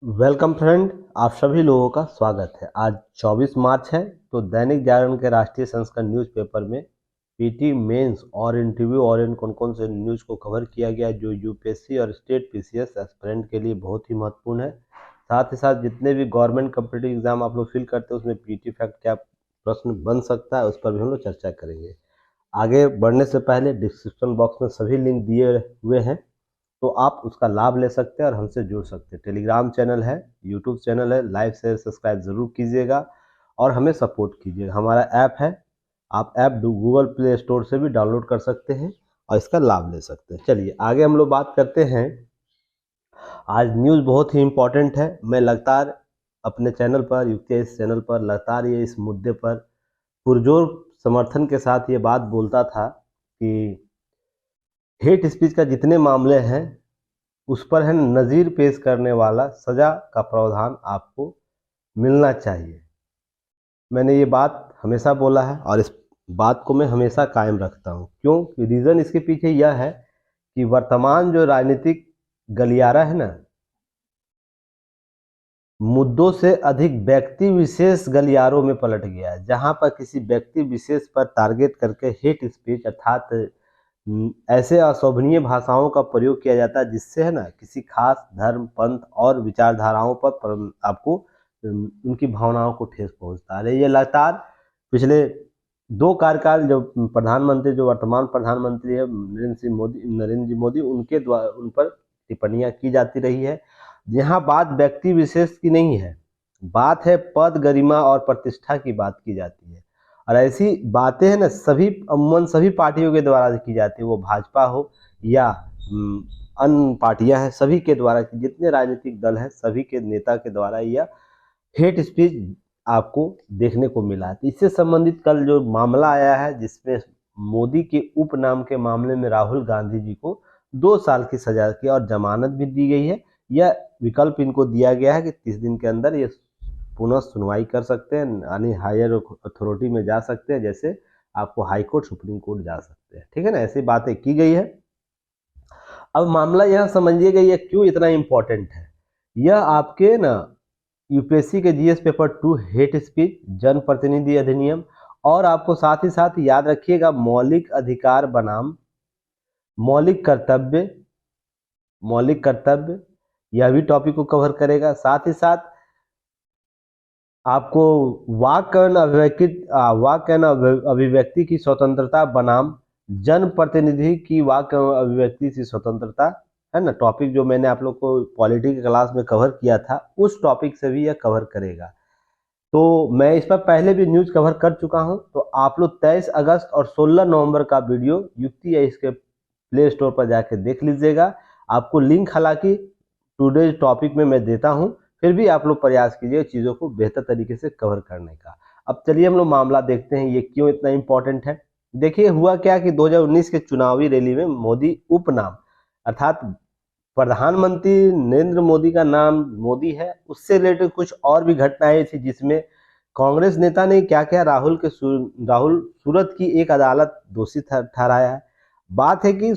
Welcome friend, आप सभी लोगों का स्वागत है। आज 24 मार्च है। तो दैनिक जागरण के राष्ट्रीय संस्करण न्यूज़पेपर में पीटी मेंस और इंटरव्यू और कौन कौन से न्यूज़ को कवर किया गया जो यूपीएससी और स्टेट पीसीएस एस्पिरेंट के लिए बहुत ही महत्वपूर्ण है। साथ ही साथ जितने भी गवर्नमेंट कम्पिटिटिव एग्जाम आप लोग फिल करते हैं उसमें पीटी फैक्ट क्या प्रश्न बन सकता है उस पर भी हम लोग चर्चा करेंगे। आगे बढ़ने से पहले डिस्क्रिप्शन बॉक्स में सभी लिंक दिए हुए हैं, तो आप उसका लाभ ले सकते हैं और हमसे जुड़ सकते हैं। टेलीग्राम चैनल है, यूट्यूब चैनल है, लाइक शेयर सब्सक्राइब ज़रूर कीजिएगा और हमें सपोर्ट कीजिएगा। हमारा ऐप है, आप ऐप गूगल प्ले स्टोर से भी डाउनलोड कर सकते हैं और इसका लाभ ले सकते हैं। चलिए आगे हम लोग बात करते हैं। आज न्यूज़ बहुत ही इम्पोर्टेंट है। मैं लगातार अपने चैनल पर, यूकेएस चैनल पर लगातार ये इस मुद्दे पर पुरजोर समर्थन के साथ ये बात बोलता था कि हेट स्पीच का जितने मामले हैं उस पर है नज़ीर पेश करने वाला सज़ा का प्रावधान आपको मिलना चाहिए। मैंने ये बात हमेशा बोला है और इस बात को मैं हमेशा कायम रखता हूँ। क्यों? रीज़न इसके पीछे यह है कि वर्तमान जो राजनीतिक गलियारा है ना, मुद्दों से अधिक व्यक्ति विशेष गलियारों में पलट गया है, जहाँ पर किसी व्यक्ति विशेष पर टारगेट करके हेट स्पीच अर्थात ऐसे अशोभनीय भाषाओं का प्रयोग किया जाता है जिससे है ना किसी खास धर्म, पंथ और विचारधाराओं पर आपको उनकी भावनाओं को ठेस पहुंचता है। ये लगातार पिछले 2 कार्यकाल जो प्रधानमंत्री, जो वर्तमान प्रधानमंत्री है नरेंद्र जी मोदी, उनके द्वारा उन पर टिप्पणियां की जाती रही है। यहाँ बात व्यक्ति विशेष की नहीं है, बात है पद, गरिमा और प्रतिष्ठा की बात की जाती है। और ऐसी बातें हैं ना अमूमन सभी पार्टियों के द्वारा की जाती है, वो भाजपा हो या अन्य पार्टियां हैं, सभी के द्वारा, जितने राजनीतिक दल हैं सभी के नेता के द्वारा यह हेट स्पीच आपको देखने को मिला है। तो इससे संबंधित कल जो मामला आया है जिसमें मोदी के उपनाम के मामले में राहुल गांधी जी को 2 साल की सजा की और जमानत भी दी गई है। यह विकल्प इनको दिया गया है कि 30 दिन के अंदर ये पुनः सुनवाई कर सकते हैं, यानी हायर अथॉरिटी में जा सकते हैं, जैसे आपको हाई कोर्ट, सुप्रीम कोर्ट जा सकते हैं। ठीक है ना, ऐसी बातें की गई है। अब मामला यह समझिएगा ये क्यों इतना इम्पोर्टेंट है। यह आपके ना यूपीएससी के जीएस पेपर 2 हेट स्पीच, जनप्रतिनिधि अधिनियम और आपको साथ ही साथ याद रखिएगा मौलिक अधिकार बनाम मौलिक कर्तव्य, मौलिक कर्तव्य, यह भी टॉपिक को कवर करेगा। साथ ही साथ आपको वाक एवं अभिव्यक्ति की स्वतंत्रता बनाम जनप्रतिनिधि की वाक एवं अभिव्यक्ति की स्वतंत्रता, है ना, टॉपिक जो मैंने आप लोग को पॉलिटी की क्लास में कवर किया था उस टॉपिक से भी यह कवर करेगा। तो मैं इस पर पहले भी न्यूज़ कवर कर चुका हूं, तो आप लोग 23 अगस्त और 16 नवंबर का वीडियो युक्ति या इसके प्ले स्टोर पर जाके देख लीजिएगा। आपको लिंक हालांकि टुडे टॉपिक में मैं देता हूं, फिर भी आप लोग प्रयास कीजिए चीज़ों को बेहतर तरीके से कवर करने का। अब चलिए हम लोग मामला देखते हैं ये क्यों इतना इम्पोर्टेंट है। देखिए हुआ क्या कि 2019 के चुनावी रैली में मोदी उपनाम अर्थात प्रधानमंत्री नरेंद्र मोदी का नाम मोदी है, उससे रिलेटेड कुछ और भी घटनाएं थी जिसमें कांग्रेस नेता ने क्या क्या राहुल सूरत की एक अदालत दोषी ठहराया है। बात है कि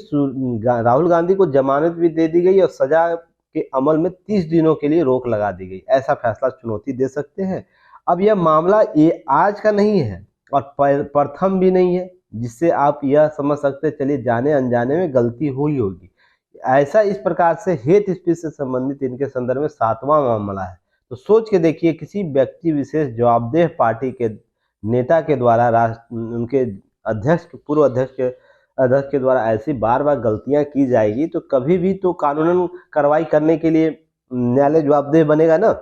राहुल गांधी को जमानत भी दे दी गई और सजा के अमल में 30 दिनों के लिए रोक लगा दी गई। ऐसा फैसला चुनौती दे सकते हैं। अब यह मामला ये आज का नहीं है और प्रथम भी नहीं है जिससे आप यह समझ सकते हैं चलिए जाने अनजाने में गलती हुई होगी। ऐसा इस प्रकार से हेट स्पीच से संबंधित इनके संदर्भ में 7वां मामला है। तो सोच के देखिए किसी व्यक्ति विशेष जवाबदेह पार्टी के नेता के द्वारा उनके अध्यक्ष, पूर्व अध्यक्ष के द्वारा ऐसी बार बार गलतियां की जाएगी तो कभी भी तो कानूनन कार्रवाई करने के लिए न्यायालय जवाबदेह बनेगा ना।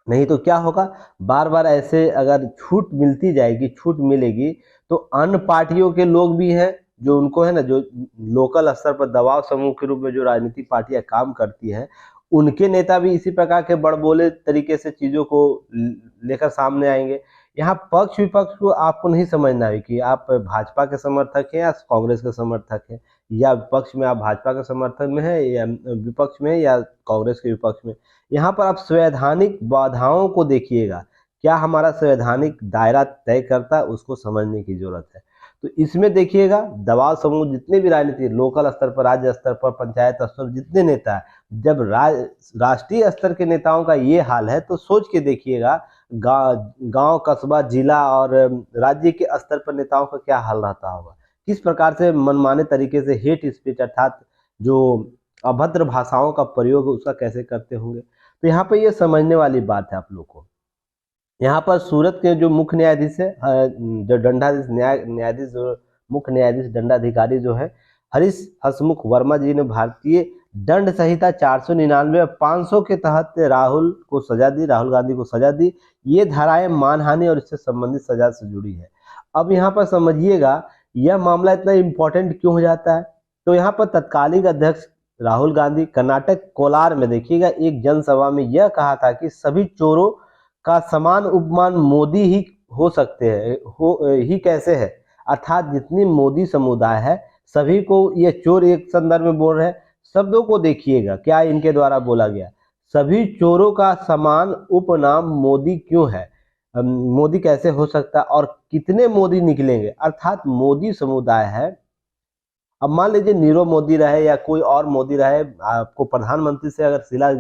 नहीं तो क्या होगा, बार बार ऐसे अगर छूट मिलती जाएगी, छूट मिलेगी, तो अन्य पार्टियों के लोग भी हैं जो उनको है ना, जो लोकल स्तर पर दबाव समूह के रूप में जो राजनीतिक पार्टियां काम करती हैं, उनके नेता भी इसी प्रकार के बड़बोले तरीके से चीजों को लेकर सामने आएंगे। यहाँ पक्ष विपक्ष को आपको नहीं समझना है कि आप भाजपा के समर्थक हैं या कांग्रेस के समर्थक हैं, या विपक्ष में आप भाजपा के समर्थक में है या विपक्ष में या कांग्रेस के विपक्ष में। यहाँ पर आप संवैधानिक बाधाओं को देखिएगा, क्या हमारा संवैधानिक दायरा तय करता है, उसको समझने की जरूरत है। तो इसमें देखिएगा दबाव समूह जितने भी राजनीति लोकल स्तर पर, राज्य स्तर पर, पंचायत स्तर पर जितने नेता है, जब राष्ट्रीय स्तर के नेताओं का ये हाल है तो सोच के देखिएगा गांव कस्बा जिला और राज्य के स्तर पर नेताओं का क्या हाल रहता होगा, किस प्रकार से मनमाने तरीके से हेट स्पीच अर्थात जो अभद्र भाषाओं का प्रयोग उसका कैसे करते होंगे। तो यहाँ पर ये समझने वाली बात है आप लोग को। यहाँ पर सूरत के जो मुख्य न्यायाधीश है, जो न्यायाधीश मुख्य न्यायाधीश दंडाधिकारी जो है हरीश हसमुख वर्मा जी ने भारतीय दंड संहिता 499 और 500 के तहत राहुल गांधी को सजा दी। ये धाराएं मानहानि और इससे संबंधित सजा से जुड़ी है। अब यहाँ पर समझिएगा यह मामला इतना इम्पोर्टेंट क्यों हो जाता है। तो यहाँ पर तत्कालीन अध्यक्ष राहुल गांधी कर्नाटक कोलार में देखिएगा एक जनसभा में यह कहा था कि सभी चोरों का समान उपमान मोदी ही हो सकते हैं, ही कैसे है, अर्थात जितनी मोदी समुदाय है सभी को ये चोर, एक संदर्भ में बोल रहे हैं, शब्दों को देखिएगा क्या इनके द्वारा बोला गया, सभी चोरों का समान उपनाम मोदी क्यों है, मोदी कैसे हो सकता है और कितने मोदी निकलेंगे, अर्थात मोदी समुदाय है। अब मान लीजिए नीरव मोदी रहे या कोई और मोदी रहे, आपको प्रधानमंत्री से अगर सिला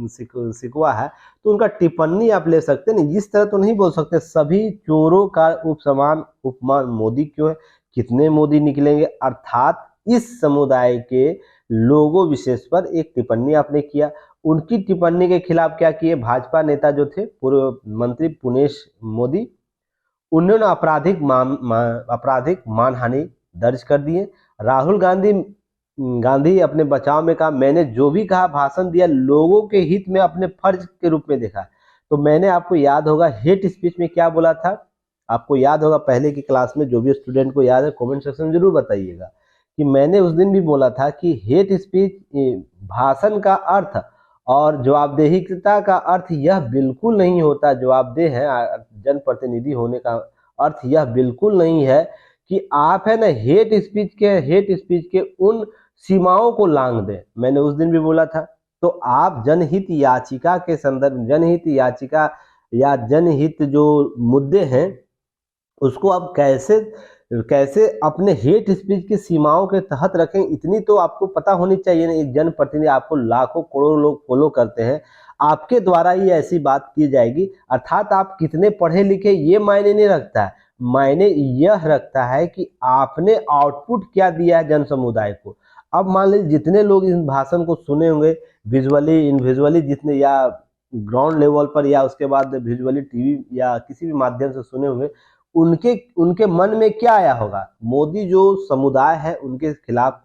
सिकवा है तो उनका टिप्पणी आप ले सकते हैं, नहीं इस तरह तो नहीं बोल सकते सभी चोरों का उपसमान उपमान मोदी क्यों है, कितने मोदी निकलेंगे, अर्थात इस समुदाय के लोगों विशेष पर एक टिप्पणी आपने किया। उनकी टिप्पणी के खिलाफ क्या किए भाजपा नेता जो थे पूर्व मंत्री पुनेश मोदी, उन्होंने आपराधिक मानहानि दर्ज कर दिए। राहुल गांधी अपने बचाव में कहा मैंने जो भी कहा भाषण दिया लोगों के हित में अपने फर्ज के रूप में देखा। तो मैंने आपको याद होगा हेट स्पीच में क्या बोला था, आपको याद होगा पहले की क्लास में, जो भी स्टूडेंट को याद है कमेंट सेक्शन में जरूर बताइएगा कि मैंने उस दिन भी बोला था कि हेट स्पीच भाषण का अर्थ और जवाबदेहिता का अर्थ यह बिल्कुल नहीं होता, जवाबदेह है जनप्रतिनिधि होने का अर्थ यह बिल्कुल नहीं है कि आप है ना हेट स्पीच के उन सीमाओं को लांघ दें। मैंने उस दिन भी बोला था। तो आप जनहित याचिका के संदर्भ, जनहित याचिका या जनहित जो मुद्दे हैं उसको आप कैसे अपने हेट स्पीच की सीमाओं के तहत रखें, इतनी तो आपको पता होनी चाहिए ना। एक जनप्रतिनिधि आपको लाखों करोड़ों लोग फॉलो करते हैं, आपके द्वारा ही ऐसी बात की जाएगी, अर्थात आप कितने पढ़े लिखे ये मायने नहीं रखता है, मायने यह रखता है कि आपने आउटपुट क्या दिया है जन समुदाय को। अब मान लीजिए जितने लोग इस भाषण को सुने होंगे विजुअली इनविजुअली, जितने या ग्राउंड लेवल पर या उसके बाद विजुअली टीवी या किसी भी माध्यम से सुने होंगे, उनके मन में क्या आया होगा, मोदी जो समुदाय है उनके खिलाफ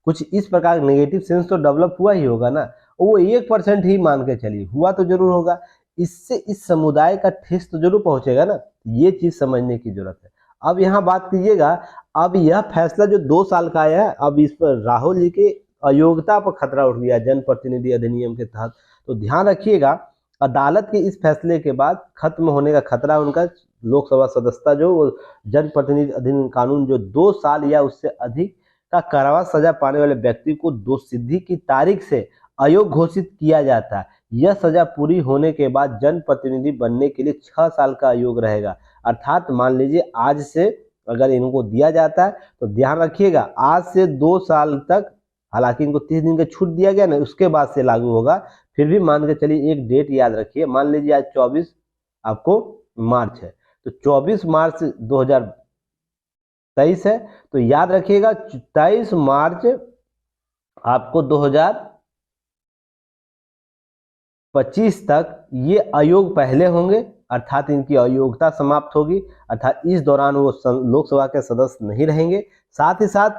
कुछ इस प्रकार नेगेटिव सेंस तो डेवलप हुआ ही होगा ना। वो 1% ही मान के चलिए हुआ तो जरूर होगा, इससे इस समुदाय का ठेस तो जरूर पहुंचेगा ना। ये चीज समझने की जरूरत है। अब यहाँ बात कीजिएगा, अब यह फैसला जो 2 साल का आया है, अब इस पर राहुल जी के अयोग्यता पर खतरा उठ गया जनप्रतिनिधि अधिनियम के तहत। तो ध्यान रखिएगा अदालत के इस फैसले के बाद खत्म होने का खतरा उनका लोकसभा सदस्यता जो जनप्रतिनिधि अधिनियम कानून जो 2 साल या उससे अधिक का कारावास सजा पाने वाले व्यक्ति को दोषसिद्धि की तारीख से अयोग्य घोषित किया जाता है। यह सजा पूरी होने के बाद जनप्रतिनिधि बनने के लिए 6 साल का अयोग्य रहेगा। अर्थात मान लीजिए आज से अगर इनको दिया जाता है तो ध्यान रखिएगा आज से 2 साल तक, हालांकि इनको 30 दिन का छूट दिया गया ना, उसके बाद से लागू होगा। फिर भी मान के चलिए एक डेट याद रखिए, मान लीजिए आज 24 आपको मार्च है, तो 24 मार्च 2023 है, तो याद रखिएगा 23 मार्च आपको 2025 तक ये अयोग पहले होंगे, अर्थात इनकी अयोग्यता समाप्त होगी, अर्थात इस दौरान वो लोकसभा के सदस्य नहीं रहेंगे। साथ ही साथ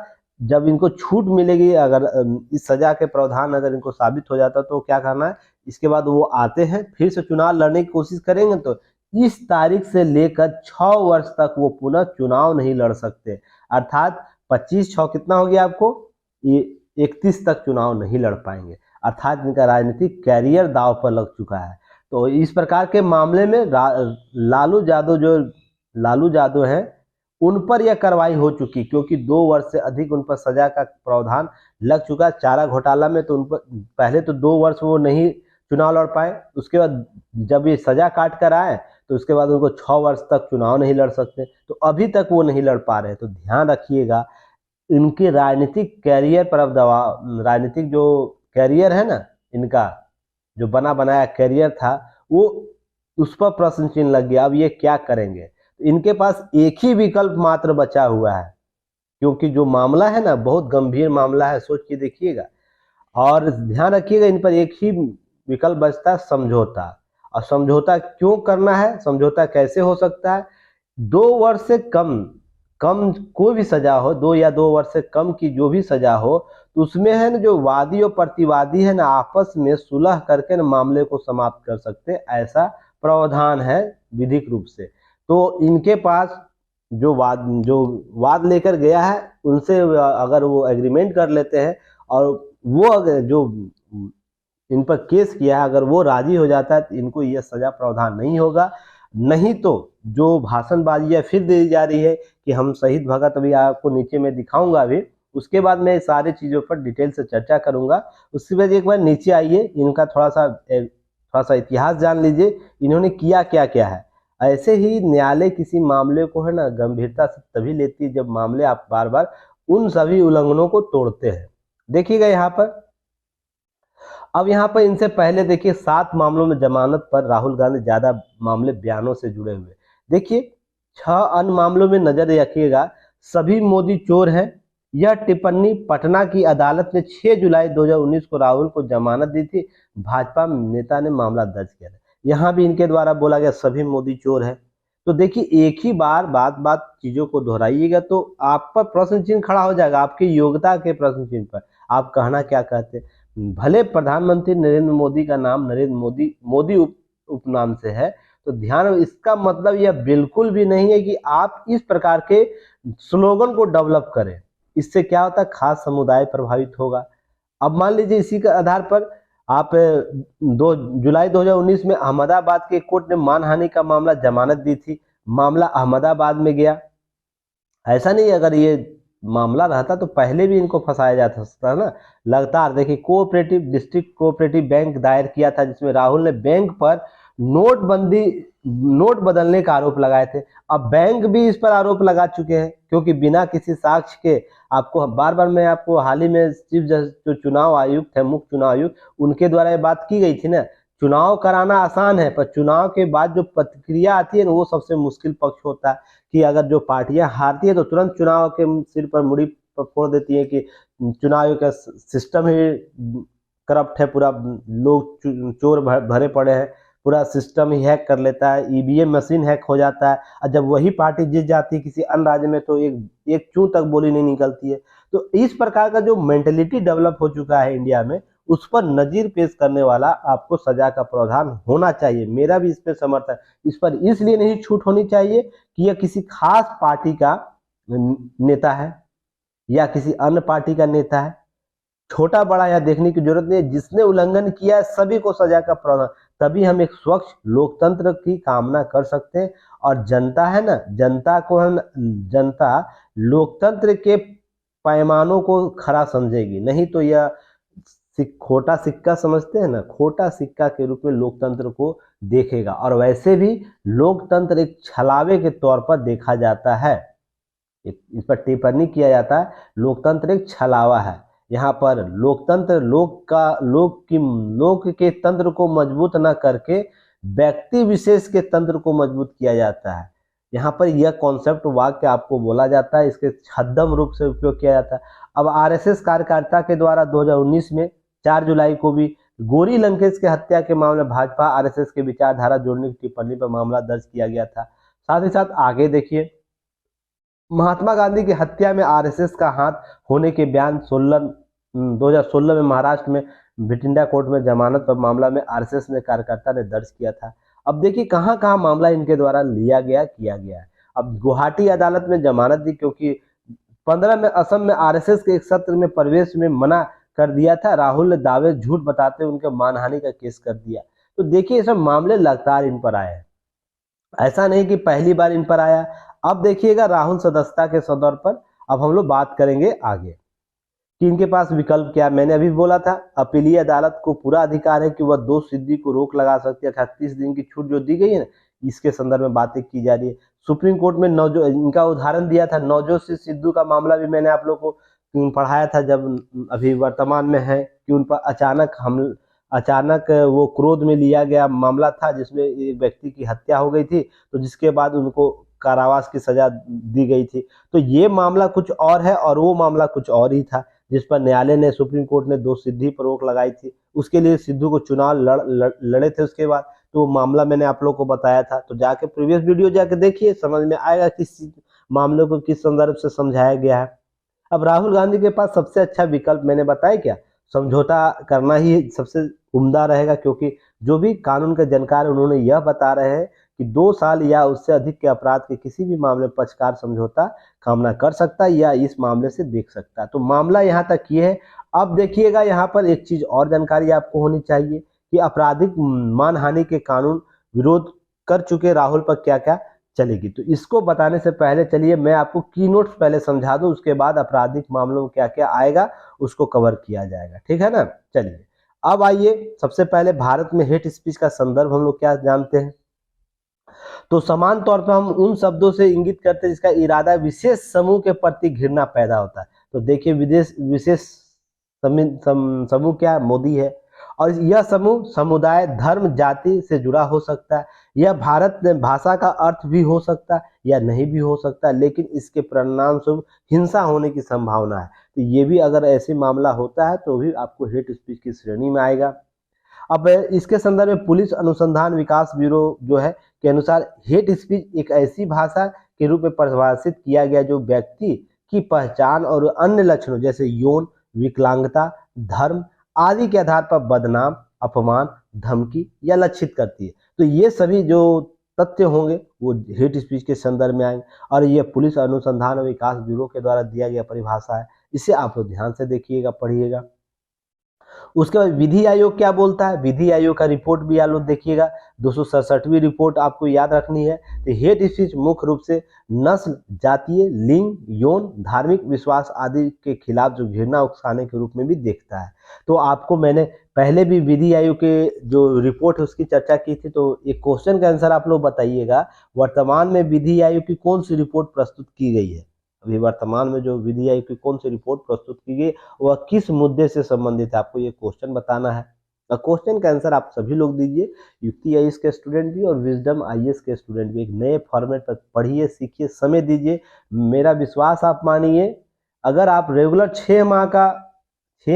जब इनको छूट मिलेगी, अगर इस सजा के प्रावधान अगर इनको साबित हो जाता तो क्या करना है, इसके बाद वो आते हैं फिर से चुनाव लड़ने की कोशिश करेंगे, तो इस तारीख से लेकर 6 वर्ष तक वो पुनः चुनाव नहीं लड़ सकते। अर्थात 25/6 कितना हो गया आपको, ये 31 तक चुनाव नहीं लड़ पाएंगे, अर्थात इनका राजनीतिक कैरियर दांव पर लग चुका है। तो इस प्रकार के मामले में लालू यादव है उन पर यह कार्रवाई हो चुकी, क्योंकि 2 वर्ष से अधिक उन पर सजा का प्रावधान लग चुका। चारा घोटाला में तो उन पर पहले तो 2 वर्ष वो नहीं चुनाव लड़ पाए, उसके बाद जब ये सजा काट कर आए तो उसके बाद उनको 6 वर्ष तक चुनाव नहीं लड़ सकते, तो अभी तक वो नहीं लड़ पा रहे। तो ध्यान रखिएगा, इनके राजनीतिक कैरियर पर अब दबाव, राजनीतिक जो कैरियर है ना इनका, जो बना बनाया कैरियर था, वो उस पर प्रश्न चिन्ह लग गया। अब ये क्या करेंगे? तो इनके पास एक ही विकल्प मात्र बचा हुआ है, क्योंकि जो मामला है ना बहुत गंभीर मामला है, सोच के देखिएगा और ध्यान रखिएगा। इन पर एक ही विकल्प बचता है, समझौता। और समझौता क्यों करना है, समझौता कैसे हो सकता है? 2 वर्ष से कम कम कोई भी सजा हो, 2 या 2 वर्ष से कम की जो भी सजा हो, तो उसमें है ना जो वादी और प्रतिवादी है ना आपस में सुलह करके ना मामले को समाप्त कर सकते हैं, ऐसा प्रावधान है विधिक रूप से। तो इनके पास जो वाद लेकर गया है, उनसे अगर वो एग्रीमेंट कर लेते हैं और वो अगर जो इन पर केस किया है अगर वो राजी हो जाता है, तो इनको यह सजा प्रावधान नहीं होगा। नहीं तो जो भाषणबाजी है फिर दी जा रही है कि हम शहीद भगत, अभी आपको नीचे में दिखाऊंगा अभी, उसके बाद मैं सारी चीजों पर डिटेल से चर्चा करूंगा। उसके बाद एक बार नीचे आइए, इनका थोड़ा सा इतिहास जान लीजिए, इन्होंने किया क्या क्या है। ऐसे ही न्यायालय किसी मामले को है ना गंभीरता से तभी लेती है जब मामले आप बार बार उन सभी उल्लंघनों को तोड़ते हैं। देखिएगा यहाँ पर, अब यहाँ पर इनसे पहले देखिए 7 मामलों में जमानत पर राहुल गांधी, ज्यादा मामले बयानों से जुड़े हुए। देखिए 6 अन्य मामलों में नजर रखिएगा, सभी मोदी चोर हैं। यह टिप्पणी पटना की अदालत ने 6 जुलाई 2019 को राहुल को जमानत दी थी। भाजपा नेता ने मामला दर्ज किया था। यहाँ भी इनके द्वारा बोला गया सभी मोदी चोर है। तो देखिए एक ही बार बात बात चीजों को दोहराइएगा तो आप पर प्रश्न चिन्ह खड़ा हो जाएगा, आपकी योग्यता के प्रश्न चिन्ह पर। आप कहना क्या कहते हैं? भले प्रधानमंत्री नरेंद्र मोदी का नाम नरेंद्र मोदी मोदी उपनाम से है, तो ध्यान, इसका मतलब यह बिल्कुल भी नहीं है कि आप इस प्रकार के स्लोगन को डेवलप करें। इससे क्या होता है, खास समुदाय प्रभावित होगा। अब मान लीजिए इसी के आधार पर आप 2 जुलाई 2019 में अहमदाबाद के कोर्ट ने मानहानि का मामला जमानत दी थी। मामला अहमदाबाद में गया। ऐसा नहीं, अगर ये मामला रहता तो पहले भी इनको फंसाया जा सकता है ना। लगातार देखिए कोऑपरेटिव डिस्ट्रिक्ट कोऑपरेटिव बैंक दायर किया था, जिसमें राहुल ने बैंक पर नोट बदलने का आरोप लगाए थे। अब बैंक भी इस पर आरोप लगा चुके हैं, क्योंकि बिना किसी साक्ष्य के आपको बार बार, मैं आपको हाल ही में चीफ जस्टिस जो चुनाव आयुक्त है, मुख्य चुनाव आयुक्त, उनके द्वारा ये बात की गई थी ना, चुनाव कराना आसान है पर चुनाव के बाद जो प्रतिक्रिया आती है ना वो सबसे मुश्किल पक्ष होता है। कि अगर जो पार्टियां हारती है तो तुरंत चुनाव के सिर पर मुड़ी फोड़ देती है कि चुनाव का सिस्टम ही करप्ट है, पूरा लोग चोर भरे पड़े हैं, पूरा सिस्टम ही हैक कर लेता है, ईवीएम मशीन हैक हो जाता है। और जब वही पार्टी जीत जाती है किसी अन्य राज्य में तो एक चूं तक बोली नहीं निकलती है। तो इस प्रकार का जो मेंटेलिटी डेवलप हो चुका है इंडिया में, उस पर नजीर पेश करने वाला आपको सजा का प्रावधान होना चाहिए। मेरा भी इस पर समर्थन, इस पर इसलिए नहीं छूट होनी चाहिए कि यह किसी खास पार्टी का नेता है या किसी अन्य पार्टी का नेता है। छोटा बड़ा यह देखने की जरूरत नहीं है, जिसने उल्लंघन किया है सभी को सजा का प्रावधान। तभी हम एक स्वच्छ लोकतंत्र की कामना कर सकते हैं। और जनता है ना, जनता को हम, जनता लोकतंत्र के पैमानों को खरा समझेगी, नहीं तो यह खोटा सिक्का समझते हैं ना, खोटा सिक्का के रूप में लोकतंत्र को देखेगा। और वैसे भी लोकतंत्र एक छलावे के तौर पर देखा जाता है, इस पर टिप्पणी किया जाता है, लोकतंत्र एक छलावा है। यहाँ पर लोकतंत्र लोक के तंत्र को मजबूत न करके व्यक्ति विशेष के तंत्र को मजबूत किया जाता है। यहाँ पर यह कॉन्सेप्ट वाक्य आपको बोला जाता है, इसके छद्म रूप से उपयोग किया जाता है। अब आरएसएस कार्यकर्ता के द्वारा 2019 में 4 जुलाई को भी गौरी लंकेश के हत्या के मामले भाजपा आरएसएस के विचारधारा जोड़ने की टिप्पणी पर मामला दर्ज किया गया था। साथ ही साथ आगे देखिए, महात्मा गांधी की हत्या में आरएसएस का हाथ होने के बयान 2016 में महाराष्ट्र में भिटिंडा कोर्ट में जमानत पर मामला में आरएसएस ने कार्यकर्ता ने दर्ज किया था। अब देखिए कहां कहां मामला इनके द्वारा लिया गया किया गया है। अब गुवाहाटी अदालत में जमानत दी, क्योंकि 15 में असम में आरएसएस के एक सत्र में प्रवेश में मना कर दिया था। राहुल ने दावे झूठ बताते उनके मानहानि का केस कर दिया। तो देखिए ये सब मामले लगातार इन पर आए हैं, ऐसा नहीं कि पहली बार इन पर आया। अब देखिएगा राहुल सदस्यता के सदर पर अब हम लोग बात करेंगे आगे कि इनके पास विकल्प क्या। मैंने अभी बोला था अपीलीय अदालत को पूरा अधिकार है कि वह दोष सिद्धि को रोक लगा सकती है। 38 दिन की छूट जो दी गई है ना, इसके संदर्भ में बातें की जा रही है। सुप्रीम कोर्ट में इनका उदाहरण दिया था नवजोत सिंह सिद्धू का मामला भी मैंने आप लोग को पढ़ाया था, जब अभी वर्तमान में है कि उन पर अचानक वो क्रोध में लिया गया मामला था जिसमें एक व्यक्ति की हत्या हो गई थी, तो जिसके बाद उनको कारावास की सजा दी गई थी। तो ये मामला कुछ और है और वो मामला कुछ और ही था, जिस पर न्यायालय ने, सुप्रीम कोर्ट ने 2 सिद्धि पर रोक लगाई थी। उसके लिए सिद्धू को चुनाव लड़े थे उसके बाद, तो वो मामला मैंने आप लोग को बताया था। तो जाके प्रीवियस वीडियो जाके देखिए, समझ में आएगा किस मामले को किस संदर्भ से समझाया गया है। अब राहुल गांधी के पास सबसे अच्छा विकल्प मैंने बताया क्या, समझौता करना ही सबसे उम्दा रहेगा, क्योंकि जो भी कानून के जानकार उन्होंने यह बता रहे हैं कि 2 साल या उससे अधिक के अपराध के किसी भी मामले में पक्षकार समझौता कामना कर सकता है या इस मामले से देख सकता है। तो मामला यहाँ तक ये है। अब देखिएगा यहाँ पर एक चीज और जानकारी आपको होनी चाहिए कि आपराधिक मानहानि के कानून विरोध कर चुके राहुल पर क्या क्या चलेगी। तो इसको बताने से पहले चलिए मैं आपको की नोट्स पहले समझा दूं, उसके बाद आपराधिक मामलों में क्या क्या आएगा उसको कवर किया जाएगा, ठीक है ना। चलिए अब आइए, सबसे पहले भारत में हेट स्पीच का संदर्भ हम लोग क्या जानते हैं। तो समान तौर पर हम उन शब्दों से इंगित करते हैं जिसका इरादा विशेष समूह के प्रति घृणा पैदा होता है। तो देखिए विशेष समूह क्या, मोदी है, और यह समूह समुदाय, धर्म, जाति से जुड़ा हो सकता है। यह भारत में भाषा का अर्थ भी हो सकता है या नहीं भी हो सकता, लेकिन इसके परिणाम स्वरूप हिंसा होने की संभावना है। तो ये भी अगर ऐसे मामला होता है तो भी आपको हेट स्पीच की श्रेणी में आएगा। अब इसके संदर्भ में पुलिस अनुसंधान विकास ब्यूरो जो है के अनुसार हेट स्पीच एक ऐसी भाषा के रूप में परिभाषित किया गया जो व्यक्ति की पहचान और अन्य लक्षणों जैसे यौन, विकलांगता, धर्म आदि के आधार पर बदनाम, अपमान, धमकी या लक्षित करती है। तो ये सभी जो तथ्य होंगे वो हेट स्पीच के संदर्भ में आएंगे, और ये पुलिस अनुसंधान और विकास ब्यूरो के द्वारा दिया गया परिभाषा है। इसे आप लोग ध्यान से देखिएगा, पढ़िएगा। उसके बाद विधि आयोग क्या बोलता है, विधि आयोग का रिपोर्ट भी आप लोग देखिएगा, 267वीं रिपोर्ट आपको याद रखनी है। तो हेट स्पीच मुख्य रूप से नस्ल, जातीय, लिंग, यौन, धार्मिक विश्वास आदि के खिलाफ जो घृणा उकसाने के रूप में भी देखता है। तो आपको मैंने पहले भी विधि आयोग के जो रिपोर्ट है उसकी चर्चा की थी। तो एक क्वेश्चन का आंसर आप लोग बताइएगा, वर्तमान में विधि आयोग की कौन सी रिपोर्ट प्रस्तुत की गई है। अभी वर्तमान में जो विधि आयोग की कौन सी रिपोर्ट प्रस्तुत की गई वह किस मुद्दे से संबंधित है, आपको ये क्वेश्चन बताना है। और क्वेश्चन का आंसर आप सभी लोग दीजिए, युक्ति आईएएस के स्टूडेंट भी और विजडम आईएएस के स्टूडेंट भी। एक नए फॉर्मेट पर पढ़िए, सीखिए, समय दीजिए। मेरा विश्वास आप मानिए, अगर आप रेगुलर 6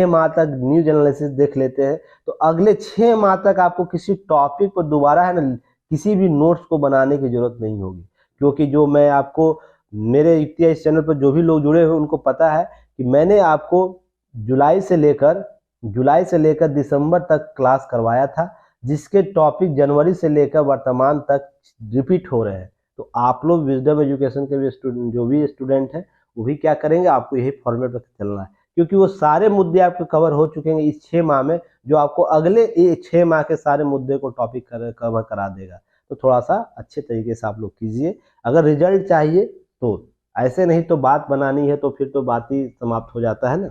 माह तक न्यूज एनालिसिस देख लेते हैं तो अगले 6 माह तक आपको किसी टॉपिक पर दोबारा है ना किसी भी नोट्स को बनाने की जरूरत नहीं होगी, क्योंकि जो मैं आपको मेरे युक्ति इस चैनल पर जो भी लोग जुड़े हुए उनको पता है कि मैंने आपको जुलाई से लेकर दिसंबर तक क्लास करवाया था, जिसके टॉपिक जनवरी से लेकर वर्तमान तक रिपीट हो रहे हैं। तो आप लोग विजडम एजुकेशन के भी स्टूडेंट जो भी स्टूडेंट हैं वो भी क्या करेंगे, आपको यही फॉर्मेट पर चलना है, क्योंकि वो सारे मुद्दे आपके कवर हो चुके हैं इस 6 माह में, जो आपको अगले 6 माह के सारे मुद्दे को टॉपिक कवर करा देगा। तो थोड़ा सा अच्छे तरीके से आप लोग कीजिए, अगर रिजल्ट चाहिए तो। ऐसे नहीं तो बात बनानी है तो फिर तो बात ही समाप्त हो जाता है ना।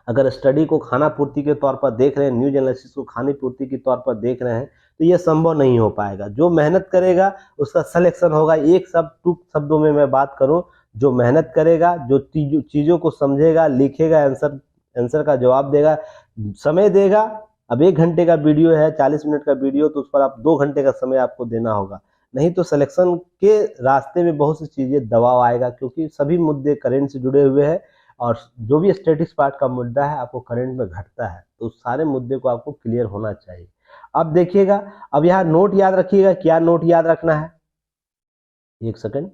अगर स्टडी को खाना पूर्ति के तौर पर देख रहे हैं, न्यूज एनालिसिस को खानी पूर्ति के तौर पर देख रहे हैं, तो यह संभव नहीं हो पाएगा। जो मेहनत करेगा उसका सिलेक्शन होगा। एक टूक शब्दों में मैं बात करूं, जो मेहनत करेगा, जो चीज़ों को समझेगा, लिखेगा, आंसर का जवाब देगा, समय देगा। अब 1 घंटे का वीडियो है, 40 मिनट का वीडियो, तो उस पर आप 2 घंटे का समय आपको देना होगा। नहीं तो सिलेक्शन के रास्ते में बहुत सी चीज़ें दबाव आएगा, क्योंकि सभी मुद्दे करंट से जुड़े हुए हैं, और जो भी स्टैटिक्स पार्ट का मुद्दा है आपको करंट में घटता है, तो उस सारे मुद्दे को आपको क्लियर होना चाहिए। अब देखिएगा, अब यहाँ नोट याद रखिएगा, क्या नोट याद रखना है, एक सेकंड।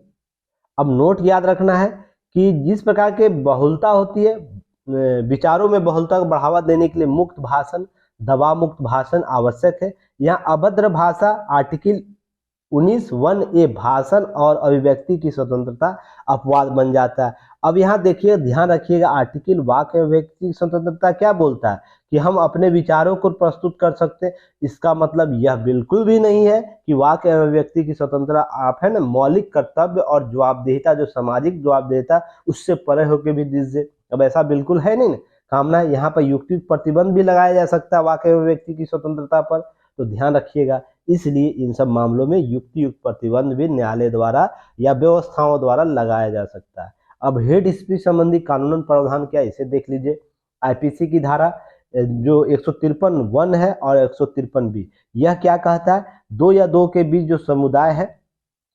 अब नोट याद रखना है कि जिस प्रकार के बहुलता होती है, विचारों में बहुलता को बढ़ावा देने के लिए मुक्त भाषण, दबाव मुक्त भाषण आवश्यक है। यहाँ अभद्र भाषा आर्टिकल 19(1)(a) भाषण और अभिव्यक्ति की स्वतंत्रता अपवाद बन जाता है। अब यहाँ देखिए, ध्यान रखिएगा, आर्टिकल वाक अभिव्यक्ति की स्वतंत्रता क्या बोलता है कि हम अपने विचारों को प्रस्तुत कर सकते हैं। इसका मतलब यह बिल्कुल भी नहीं है कि वाक अभिव्यक्ति की स्वतंत्रता आप है ना मौलिक कर्तव्य और जवाबदेहिता, जो सामाजिक जवाबदेहिता उससे परे होकर भी दीजिए। अब ऐसा बिल्कुल है नहीं ना। कामना है। यहाँ पर युक्तियुक्त प्रतिबंध भी लगाया जा सकता है वाक्य व्यक्ति की स्वतंत्रता पर, तो ध्यान रखिएगा। इसलिए इन सब मामलों में युक्तियुक्त प्रतिबंध भी न्यायालय द्वारा या व्यवस्थाओं द्वारा लगाया जा सकता है। अब हेट स्पीच संबंधी कानूनन प्रावधान क्या है, इसे देख लीजिए। आईपीसी की धारा जो 153(1) है और 153(b), यह क्या कहता है, दो या दो के बीच जो समुदाय है,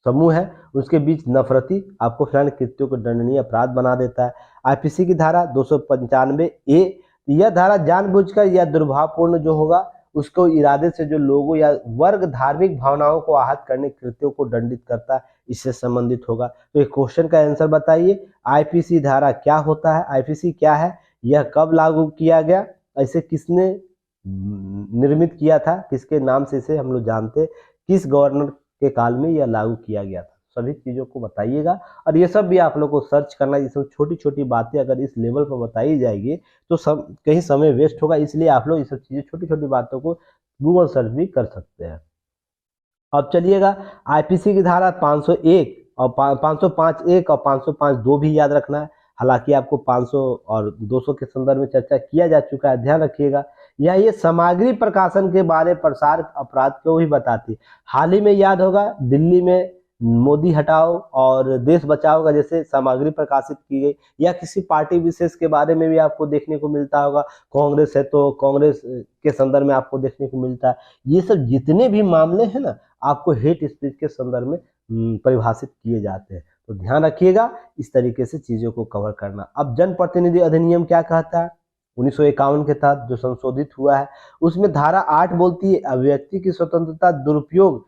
समूह है, उसके बीच नफरती आपको फलाने कृत्यों को दंडनीय अपराध बना देता है। आईपीसी की धारा 295(a), यह धारा जानबूझकर या दुर्भावपूर्ण जो होगा उसको इरादे से जो लोगों या वर्ग धार्मिक भावनाओं को आहत करने कृत्यों को दंडित करता है, इससे संबंधित होगा। तो एक क्वेश्चन का आंसर बताइए, आईपीसी धारा क्या होता है, आईपीसी क्या है, यह कब लागू किया गया, ऐसे किसने निर्मित किया था, किसके नाम से इसे हम लोग जानते, किस गवर्नर के काल में यह लागू किया गया था, सभी चीज़ों को बताइएगा। और ये सब भी आप लोग को सर्च करना है, ये सब छोटी छोटी बातें अगर इस लेवल पर बताई जाएगी तो सब कहीं समय वेस्ट होगा, इसलिए आप लोग ये सब चीज़ें छोटी छोटी बातों को गूगल सर्च भी कर सकते हैं। अब चलिएगा, आईपीसी की धारा 501 और 505(1) और 505(2) भी याद रखना है। हालांकि आपको 500 और 200 के संदर्भ में चर्चा किया जा चुका है, ध्यान रखिएगा। ये सामग्री प्रकाशन के बारे प्रसार अपराध को भी बताती है। हाल ही में याद होगा दिल्ली में मोदी हटाओ और देश बचाओ का जैसे सामग्री प्रकाशित की गई, या किसी पार्टी विशेष के बारे में भी आपको देखने को मिलता होगा। कांग्रेस है तो कांग्रेस के संदर्भ में आपको देखने को मिलता है। ये सब जितने भी मामले हैं ना, आपको हेट स्पीच के संदर्भ में परिभाषित किए जाते हैं, तो ध्यान रखिएगा इस तरीके से चीजों को कवर करना। अब जनप्रतिनिधि अधिनियम क्या कहता है, 1951 के तहत जो संशोधित हुआ है, उसमें धारा 8 बोलती है अभिव्यक्ति की स्वतंत्रता दुरुपयोग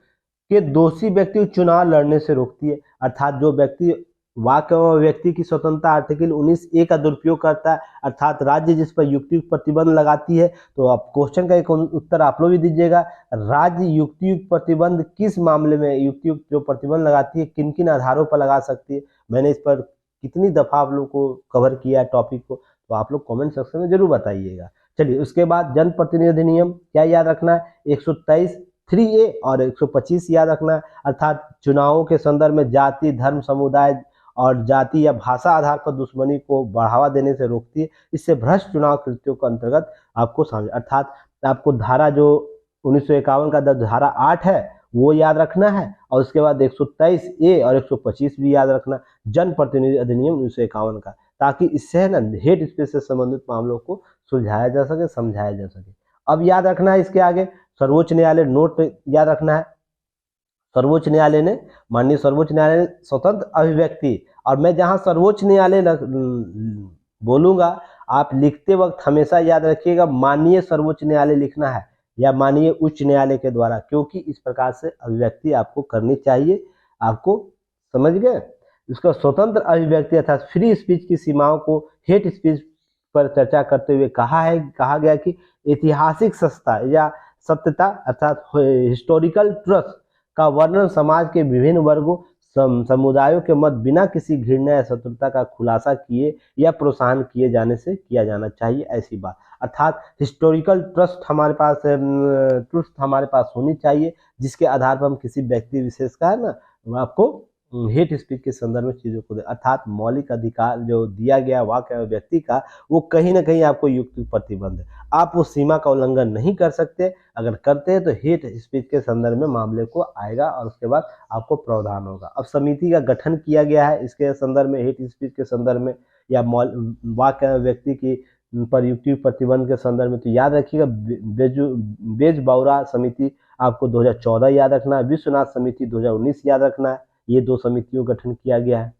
के दोषी व्यक्ति को चुनाव लड़ने से रोकती है। अर्थात जो व्यक्ति वाक एवं व्यक्ति की स्वतंत्रता आर्टिकल 19(a) का दुरुपयोग करता है, अर्थात राज्य जिस पर युक्तियुक्त प्रतिबंध लगाती है, तो आप क्वेश्चन का एक उत्तर आप लोग भी दीजिएगा, राज्य युक्तियुक्त प्रतिबंध किस मामले में युक्तियुक्त जो प्रतिबंध लगाती है, किन किन आधारों पर लगा सकती है। मैंने इस पर कितनी दफा आप लोग को कवर किया है टॉपिक को, तो आप लोग कमेंट सेक्शन में जरूर बताइएगा। चलिए, उसके बाद जनप्रतिनिधि अधिनियम क्या याद रखना है, 123(3)(a) और 125 याद रखना है। अर्थात चुनावों के संदर्भ में जाति, धर्म, समुदाय और जाति या भाषा आधार पर दुश्मनी को बढ़ावा देने से रोकती है। इससे भ्रष्ट चुनाव कृत्यों के अंतर्गत आपको समझ, अर्थात आपको धारा जो 1951 का धारा 8 है वो याद रखना है, और उसके बाद 123(a) और 125 भी याद रखना, जनप्रतिनिधि अधिनियम 1951 का, ताकि इससे है ना हेट स्पीच से संबंधित मामलों को सुलझाया जा सके, समझाया जा सके। अब याद रखना है इसके आगे सर्वोच्च न्यायालय नोट याद रखना है। सर्वोच्च न्यायालय ने, माननीय सर्वोच्च न्यायालय ने स्वतंत्र अभिव्यक्ति, और मैं जहां सर्वोच्च न्यायालय बोलूंगा आप लिखते वक्त हमेशा याद रखिएगा माननीय सर्वोच्च न्यायालय लिखना है या माननीय उच्च न्यायालय के द्वारा, क्योंकि इस प्रकार से अभिव्यक्ति आपको करनी चाहिए। आपको समझ गए। इसका स्वतंत्र अभिव्यक्ति अर्थात फ्री स्पीच की सीमाओं को हेट स्पीच पर चर्चा करते हुए कहा गया कि ऐतिहासिक सत्ता या सत्यता अर्थात हिस्टोरिकल ट्रुथ का वर्णन समाज के विभिन्न वर्गों समुदायों के मत बिना किसी घृणा या शत्रुता का खुलासा किए या प्रोत्साहन किए जाने से किया जाना चाहिए, ऐसी बात। अर्थात हिस्टोरिकल ट्रुथ हमारे पास होनी चाहिए, जिसके आधार पर हम किसी व्यक्ति विशेष का है ना आपको हेट स्पीच के संदर्भ में चीजों को दे, अर्थात मौलिक अधिकार जो दिया गया वाक्य व्यक्ति का, वो कहीं ना कहीं आपको युक्त प्रतिबंध है, आप उस सीमा का उल्लंघन नहीं कर सकते। अगर करते हैं तो हेट स्पीच के संदर्भ में मामले को आएगा और उसके बाद आपको प्रावधान होगा। अब समिति का गठन किया गया है इसके संदर्भ में, हेट स्पीच के संदर्भ में या वाक्य व्यक्ति की पर युक्तियुक्त प्रतिबंध के संदर्भ में, तो याद रखिएगा बेजबौरा समिति आपको 2014 याद रखना है, विश्वनाथ समिति 2019 याद रखना है। ये दो समितियों का गठन किया गया है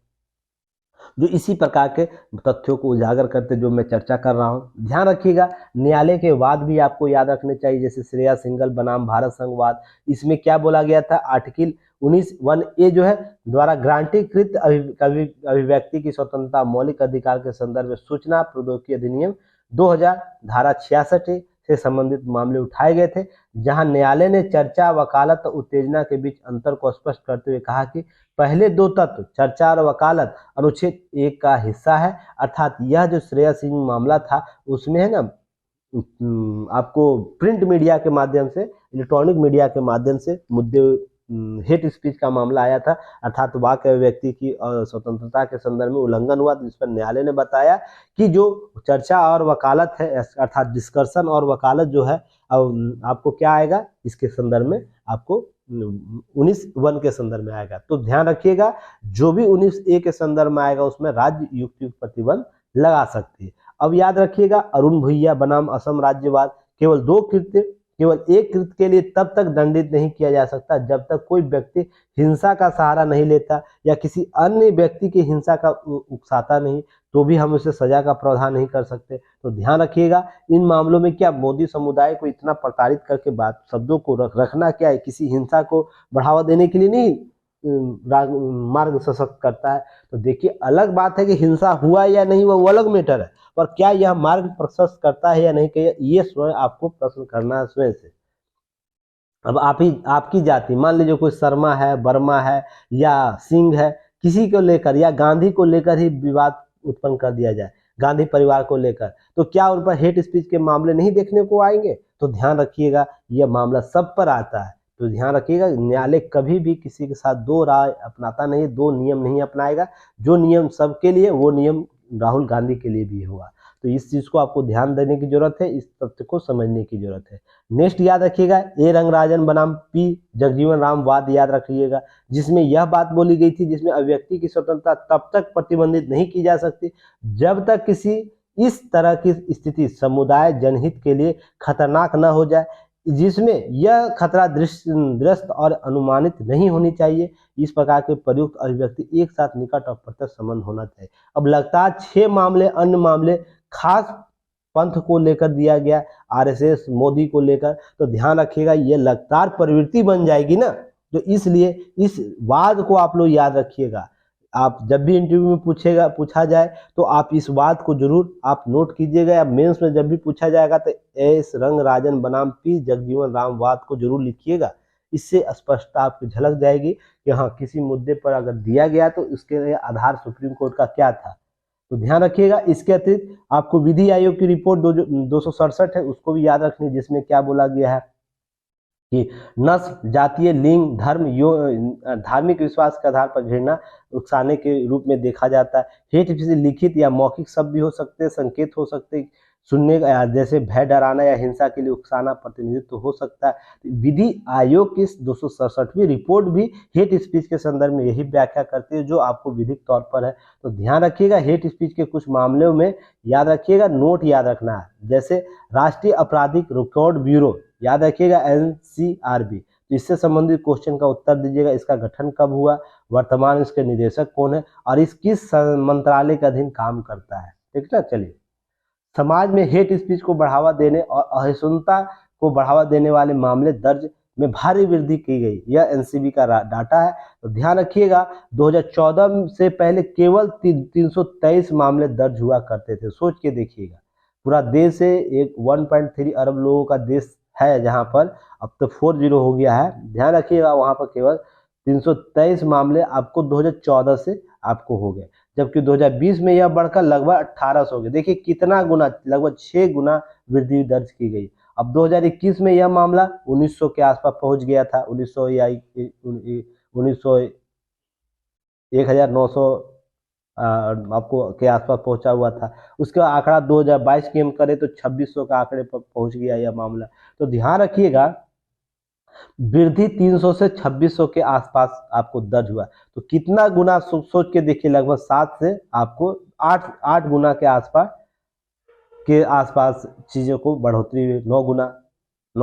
जो इसी प्रकार के तथ्यों को उजागर करते जो मैं चर्चा कर रहा हूं। ध्यान रखिएगा न्यायालय के वाद भी आपको याद रखने चाहिए, जैसे श्रेया सिंघल बनाम भारत संघवाद। इसमें क्या बोला गया था, आर्टिकल 19(1)(a) जो है द्वारा ग्रांटीकृत अभिव्यक्ति की स्वतंत्रता मौलिक अधिकार के संदर्भ में सूचना प्रौद्योगिकी अधिनियम 2000 धारा 66 से संबंधित मामले उठाए गए थे, जहां न्यायालय ने चर्चा, वकालत और उत्तेजना के बीच अंतर को स्पष्ट करते हुए कहा कि पहले दो तत्व चर्चा और वकालत अनुच्छेद 1 का हिस्सा है। अर्थात यह जो श्रेया सिंह मामला था उसमें है ना आपको प्रिंट मीडिया के माध्यम से, इलेक्ट्रॉनिक मीडिया के माध्यम से मुद्दे हेट स्पीच का मामला आया था, अर्थात वाक अभिव्यक्ति की स्वतंत्रता के संदर्भ में उल्लंघन हुआ, जिस पर न्यायालय ने बताया कि जो चर्चा और वकालत है, अर्थात डिस्कशन और वकालत जो है, अब आपको क्या आएगा इसके संदर्भ में, आपको 19(1) के संदर्भ में आएगा। तो ध्यान रखिएगा, जो भी 19(a) के संदर्भ में आएगा उसमें राज्य युक्त प्रतिबंध लगा सकती है। अब याद रखिएगा, अरुण भुइया बनाम असम राज्यवाद, केवल एक कृत्य के लिए तब तक दंडित नहीं किया जा सकता जब तक कोई व्यक्ति हिंसा का सहारा नहीं लेता या किसी अन्य व्यक्ति की हिंसा का उकसाता नहीं, तो भी हम उसे सजा का प्रावधान नहीं कर सकते। तो ध्यान रखिएगा, इन मामलों में क्या मोदी समुदाय को इतना प्रताड़ित करके बात शब्दों को रखना क्या है, किसी हिंसा को बढ़ावा देने के लिए नहीं मार्ग सशक्त करता है। तो देखिए, अलग बात है कि हिंसा हुआ या नहीं हुआ, वो अलग मैटर है, पर क्या यह मार्ग प्रशस्त करता है या नहीं, ये स्वयं आपको प्रश्न करना है स्वयं से। अब आपकी जाति, मान लीजिए कोई शर्मा है, वर्मा है या सिंह है, किसी को लेकर या गांधी को लेकर ही विवाद उत्पन्न कर दिया जाए, गांधी परिवार को लेकर, तो क्या उन पर हेट स्पीच के मामले नहीं देखने को आएंगे? तो ध्यान रखिएगा, यह मामला सब पर आता है। तो ध्यान रखिएगा, न्यायालय कभी भी किसी के साथ दो राय अपनाता नहीं, दो नियम नहीं अपनाएगा। जो नियम सबके लिए, वो नियम राहुल गांधी के लिए भी होगा। तो इस चीज को आपको ध्यान देने की जरूरत है, इस तथ्य को समझने की जरूरत है। नेक्स्ट याद रखिएगा, ए रंगराजन बनाम पी जगजीवन राम वाद याद रखिएगा, जिसमें यह बात बोली गई थी, जिसमें अभिव्यक्ति की स्वतंत्रता तब तक प्रतिबंधित नहीं की जा सकती जब तक किसी इस तरह की स्थिति समुदाय जनहित के लिए खतरनाक न हो जाए, जिसमें यह खतरा दृष्ट और अनुमानित नहीं होनी चाहिए। इस प्रकार के प्रयुक्त अभिव्यक्ति एक साथ निकट और प्रत्यक्ष संबंध होना चाहिए। अब लगातार 6 मामले, अन्य मामले खास पंथ को लेकर दिया गया, आरएसएस, मोदी को लेकर, तो ध्यान रखिएगा, ये लगातार प्रवृत्ति बन जाएगी ना, तो इसलिए इस वाद को आप लोग याद रखिएगा। आप जब भी इंटरव्यू में पूछा जाए तो आप इस बात को जरूर आप नोट कीजिएगा, या मेंस में जब भी पूछा जाएगा तो एस रंगराजन बनाम पी जगजीवन राम वाद को जरूर लिखिएगा। इससे स्पष्टता आपकी झलक जाएगी कि हाँ, किसी मुद्दे पर अगर दिया गया तो उसके आधार सुप्रीम कोर्ट का क्या था। तो ध्यान रखिएगा। इसके अतिरिक्त आपको विधि आयोग की रिपोर्ट 267 है, उसको भी याद रखनी, जिसमें क्या बोला गया है कि नस्ल, जातीय, लिंग, धर्म, धार्मिक विश्वास के आधार पर घृणा उकसाने के रूप में देखा जाता है। हेट स्पीच लिखित या मौखिक शब्द भी हो सकते हैं, संकेत हो सकते हैं, सुनने का जैसे भय, डराना या हिंसा के लिए उकसाना, प्रतिनिधित्व हो सकता है। विधि आयोग की 267वीं रिपोर्ट भी हेट स्पीच के संदर्भ में यही व्याख्या करती है, जो आपको विधिक तौर पर है। तो ध्यान रखिएगा, हेट स्पीच के कुछ मामलों में याद रखिएगा, नोट याद रखना है, जैसे राष्ट्रीय आपराधिक रिकॉर्ड ब्यूरो, याद रखिएगा NCRB। तो इससे संबंधित क्वेश्चन का उत्तर दीजिएगा। इसका गठन कब हुआ, वर्तमान इसके निदेशक कौन है, और इस किस मंत्रालय के अधीन काम करता है, ठीक है। चलिए, समाज में हेट स्पीच को बढ़ावा देने और असहिष्णुता को बढ़ावा देने वाले मामले दर्ज में भारी वृद्धि की गई, यह NCB का डाटा है। तो ध्यान रखिएगा, 2014 से पहले केवल 323 मामले दर्ज हुआ करते थे। सोच के देखिएगा, पूरा देश है, एक 1.3 अरब लोगों का देश है, जहां पर अब तो 40 हो गया है। ध्यान रखिएगा, वहां पर केवल 323 मामले आपको 2014 से आपको हो गए, जबकि 2020 में यह बढ़कर लगभग 1800 हो गए। देखिए कितना गुना, लगभग 6 गुना वृद्धि दर्ज की गई। अब 2021 में यह मामला 1900 के आसपास पहुंच गया था, 1900 या 1900 1900 आपको के आसपास पहुंचा हुआ था। उसके बाद आंकड़ा 2022 की हम करें तो 2600 का आंकड़े पर पहुंच गया यह मामला। तो ध्यान रखिएगा, वृद्धि 300 से 2600 के आसपास आपको दर्ज हुआ। तो कितना गुना, सोच के देखिए, लगभग 7 से आपको 8 गुना के आसपास चीजों को बढ़ोतरी हुई। 9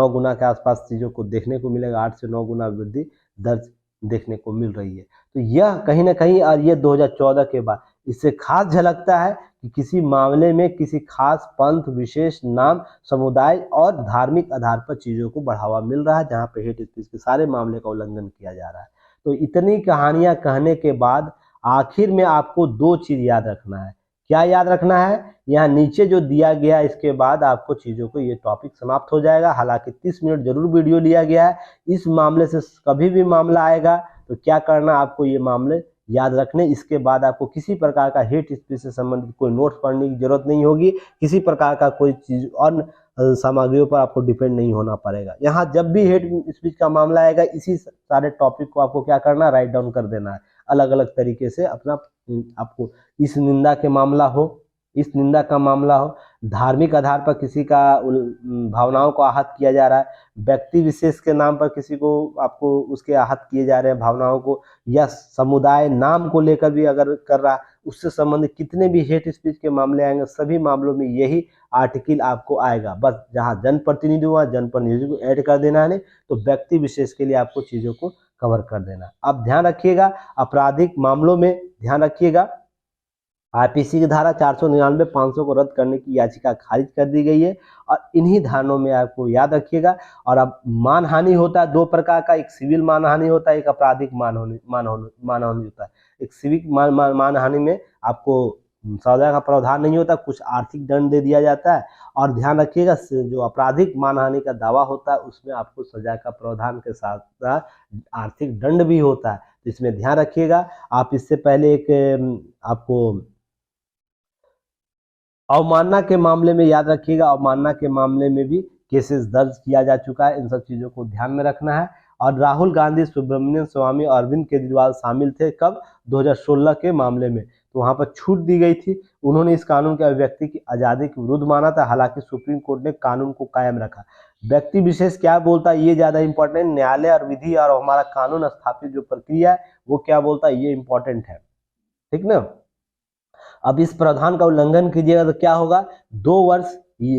गुना के आसपास चीजों को देखने को मिलेगा। 8 से 9 गुना वृद्धि दर्ज देखने को मिल रही है। तो यह कहीं ना कहीं, और ये 2014 के बाद, इससे खास झलकता है कि किसी मामले में किसी खास पंथ, विशेष नाम, समुदाय और धार्मिक आधार पर चीजों को बढ़ावा मिल रहा है, जहां पे हेट स्पीच के सारे मामले का उल्लंघन किया जा रहा है। तो इतनी कहानियां कहने के बाद आखिर में आपको 2 चीज याद रखना है। क्या याद रखना है? यहाँ नीचे जो दिया गया, इसके बाद आपको चीजों को, ये टॉपिक समाप्त हो जाएगा। हालांकि 30 मिनट जरूर वीडियो लिया गया है। इस मामले से कभी भी मामला आएगा तो क्या करना, आपको ये मामले याद रखने। इसके बाद आपको किसी प्रकार का हेट स्पीच से संबंधित कोई नोट्स पढ़ने की जरूरत नहीं होगी, किसी प्रकार का कोई चीज और सामग्रियों पर आपको डिपेंड नहीं होना पड़ेगा। यहाँ जब भी हेट स्पीच का मामला आएगा, इसी सारे टॉपिक को आपको क्या करना है, राइट डाउन कर देना है अलग अलग तरीके से अपना। आपको इस निंदा के मामला हो, इस निंदा का मामला हो, धार्मिक आधार पर किसी का भावनाओं को आहत किया जा रहा है, व्यक्ति विशेष के नाम पर किसी को आपको उसके आहत किए जा रहे हैं भावनाओं को, या समुदाय नाम को लेकर भी अगर कर रहा है, उससे संबंधित कितने भी हेट स्पीच के मामले आएंगे, सभी मामलों में यही आर्टिकल आपको आएगा। बस जहां जनप्रतिनिधि हुआ, जनप्रतिनिधि को ऐड कर देना है, नहीं तो व्यक्ति विशेष के लिए आपको चीजों को कवर कर देना। अब ध्यान रखिएगा, आपराधिक मामलों में ध्यान रखिएगा, आईपीसी की धारा 499 500 को रद्द करने की याचिका खारिज कर दी गई है। और इन्हीं धारणों में आपको याद रखिएगा। और अब मानहानि होता है दो प्रकार का, एक सिविल मानहानि होता है, एक आपराधिक मानहानि होता है। एक सिविक मानहानि में आपको सजा का प्रावधान नहीं होता, कुछ आर्थिक दंड दे दिया जाता है। और ध्यान रखिएगा, जो आपराधिक मानहानि का दावा होता है उसमें आपको सजा का प्रावधान के साथ साथ आर्थिक दंड भी होता है, तो इसमें ध्यान रखिएगा। आप इससे पहले एक आपको अवमानना के मामले में याद रखिएगा, अवमानना के मामले में भी केसेस दर्ज किया जा चुका है, इन सब चीजों को ध्यान में रखना है। और राहुल गांधी, सुब्रमण्यम स्वामी और अरविंद केजरीवाल शामिल थे कब, 2016 के मामले में, तो वहां पर छूट दी गई थी। उन्होंने इस कानून के अभिव्यक्ति की आजादी के विरुद्ध माना था, हालांकि सुप्रीम कोर्ट ने कानून को कायम रखा। व्यक्ति विशेष क्या बोलता है ये ज्यादा इंपॉर्टेंट, न्यायालय और विधि और हमारा कानून स्थापित जो प्रक्रिया है वो क्या बोलता है, ये इंपॉर्टेंट है, ठीक ना। अब इस प्रावधान का उल्लंघन कीजिएगा तो क्या होगा, 2 वर्ष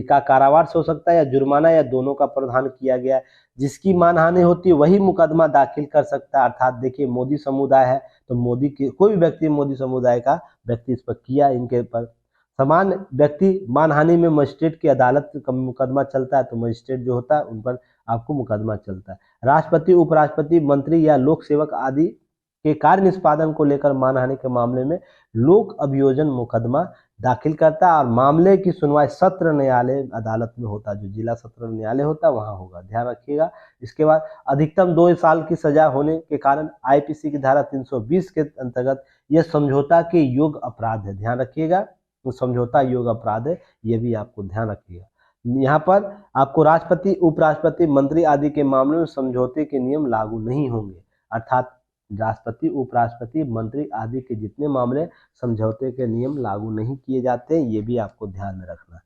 का कारावास हो सकता है या जुर्माना, या दोनों का प्रावधान किया गया है। जिसकी मानहानि होती है वही मुकदमा दाखिल कर सकता है। अर्थात देखिए, मोदी समुदाय है तो मोदी के कोई भी व्यक्ति मोदी समुदाय का व्यक्ति इस पर किया, इनके पर समान व्यक्ति मानहानि में मजिस्ट्रेट की अदालत का मुकदमा चलता है, तो मजिस्ट्रेट जो होता है उन पर आपको मुकदमा चलता है। राष्ट्रपति, उपराष्ट्रपति, मंत्री या लोक सेवक आदि के कार्य निष्पादन को लेकर मानहानि के मामले में लोक अभियोजन मुकदमा दाखिल करता है, और मामले की सुनवाई सत्र न्यायालय अदालत में होता है, जो जिला सत्र न्यायालय होता है वहां होगा, ध्यान रखिएगा। इसके बाद अधिकतम 2 साल की सजा होने के कारण आईपीसी की धारा 320 के अंतर्गत यह समझौता के योग्य अपराध है, ध्यान रखिएगा, तो समझौता योग्य अपराध है, ये भी आपको ध्यान रखिएगा। यहाँ पर आपको राष्ट्रपति, उपराष्ट्रपति, मंत्री आदि के मामलों में समझौते के नियम लागू नहीं होंगे। अर्थात राष्ट्रपति, उपराष्ट्रपति, मंत्री आदि के जितने मामले समझौते के नियम लागू नहीं किए जाते हैं, ये भी आपको ध्यान में रखना है।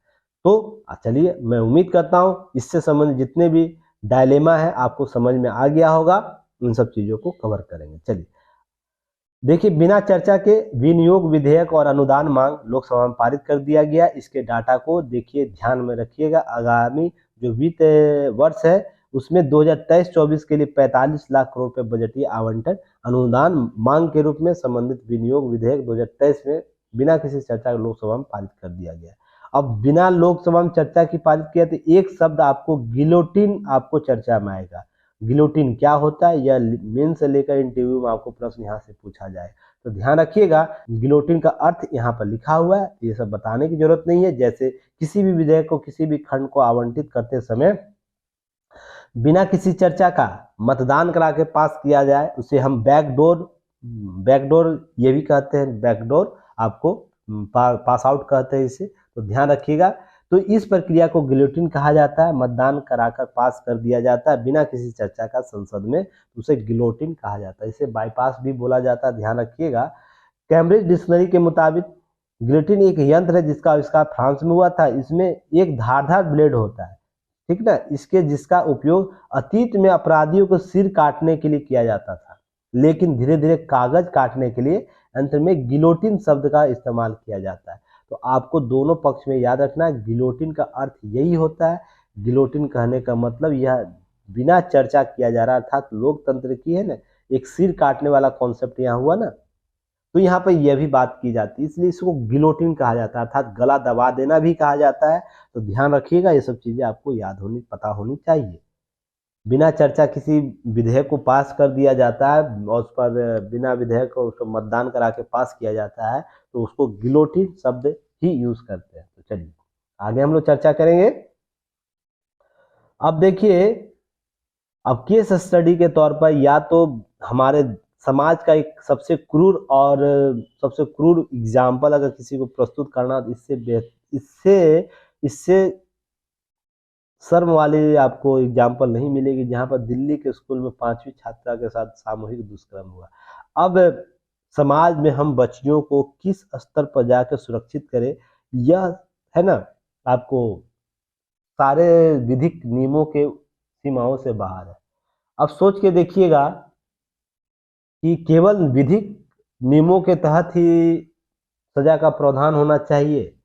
तो चलिए, मैं उम्मीद करता हूं इससे संबंधित जितने भी डायलेमा है आपको समझ में आ गया होगा, उन सब चीजों को कवर करेंगे। चलिए देखिए, बिना चर्चा के विनियोग विधेयक और अनुदान मांग लोकसभा में पारित कर दिया गया। इसके डाटा को देखिए, ध्यान में रखिएगा। आगामी जो वित्त वर्ष है उसमें 2023-24 के लिए 45 लाख करोड़ रुपए बजटीय आवंटन अनुदान मांग के रूप में संबंधित विनियोग विधेयक 2023 में बिना किसी चर्चा के लोकसभा में पारित कर दिया गया। अब बिना लोकसभा में चर्चा की पारित किया तो एक शब्द आपको गिलोटिन आपको चर्चा में आएगा। गिलोटिन क्या होता है, या मेन से लेकर इंटरव्यू में आपको प्रश्न यहाँ से पूछा जाए, तो ध्यान रखिएगा। गिलोटिन का अर्थ यहाँ पर लिखा हुआ है, ये सब बताने की जरूरत नहीं है। जैसे किसी भी विधेयक को, किसी भी खंड को आवंटित करते समय बिना किसी चर्चा का मतदान करा के पास किया जाए, उसे हम बैकडोर ये भी कहते हैं, बैकडोर आपको पास आउट कहते हैं इसे, तो ध्यान रखिएगा। तो इस प्रक्रिया को गिलोटिन कहा जाता है। मतदान कराकर पास कर दिया जाता है बिना किसी चर्चा का संसद में, तो उसे गिलोटिन कहा जाता है। इसे बाईपास भी बोला जाता है, ध्यान रखिएगा। कैम्ब्रिज डिक्शनरी के मुताबिक गिलोटिन एक यंत्र है जिसका आविष्कार फ्रांस में हुआ था। इसमें एक धारदार ब्लेड होता है, ठीक ना, जिसका उपयोग अतीत में अपराधियों को सिर काटने के लिए किया जाता था, लेकिन धीरे धीरे कागज काटने के लिए अंत में गिलोटिन शब्द का इस्तेमाल किया जाता है। तो आपको दोनों पक्ष में याद रखना है, गिलोटिन का अर्थ यही होता है। गिलोटिन कहने का मतलब यह बिना चर्चा किया जा रहा, अर्थात लोकतंत्र की है ना, एक सिर काटने वाला कॉन्सेप्ट यहाँ हुआ ना, तो यहाँ पर यह भी बात की जाती है, इसलिए इसको गिलोटिन कहा जाता है, अर्थात गला दबा देना भी कहा जाता है। तो ध्यान रखिएगा, ये सब चीजें आपको याद होनी, पता होनी चाहिए। बिना चर्चा किसी विधेयक को पास कर दिया जाता है और उस पर बिना विधेयक को उसको मतदान करा के पास किया जाता है, तो उसको गिलोटिन शब्द ही यूज करते हैं। तो चलिए आगे हम लोग चर्चा करेंगे। अब देखिए, अब केस स्टडी के तौर पर या तो हमारे समाज का एक सबसे क्रूर एग्जाम्पल अगर किसी को प्रस्तुत करना, इससे शर्म वाली आपको एग्जाम्पल नहीं मिलेगी जहाँ पर दिल्ली के स्कूल में 5वीं छात्रा के साथ सामूहिक दुष्कर्म हुआ। अब समाज में हम बच्चियों को किस स्तर पर जाकर सुरक्षित करें, यह है ना आपको सारे विधिक नियमों के सीमाओं से बाहर है। अब सोच के देखिएगा कि केवल विधिक नियमों के तहत ही सजा का प्रावधान होना चाहिए।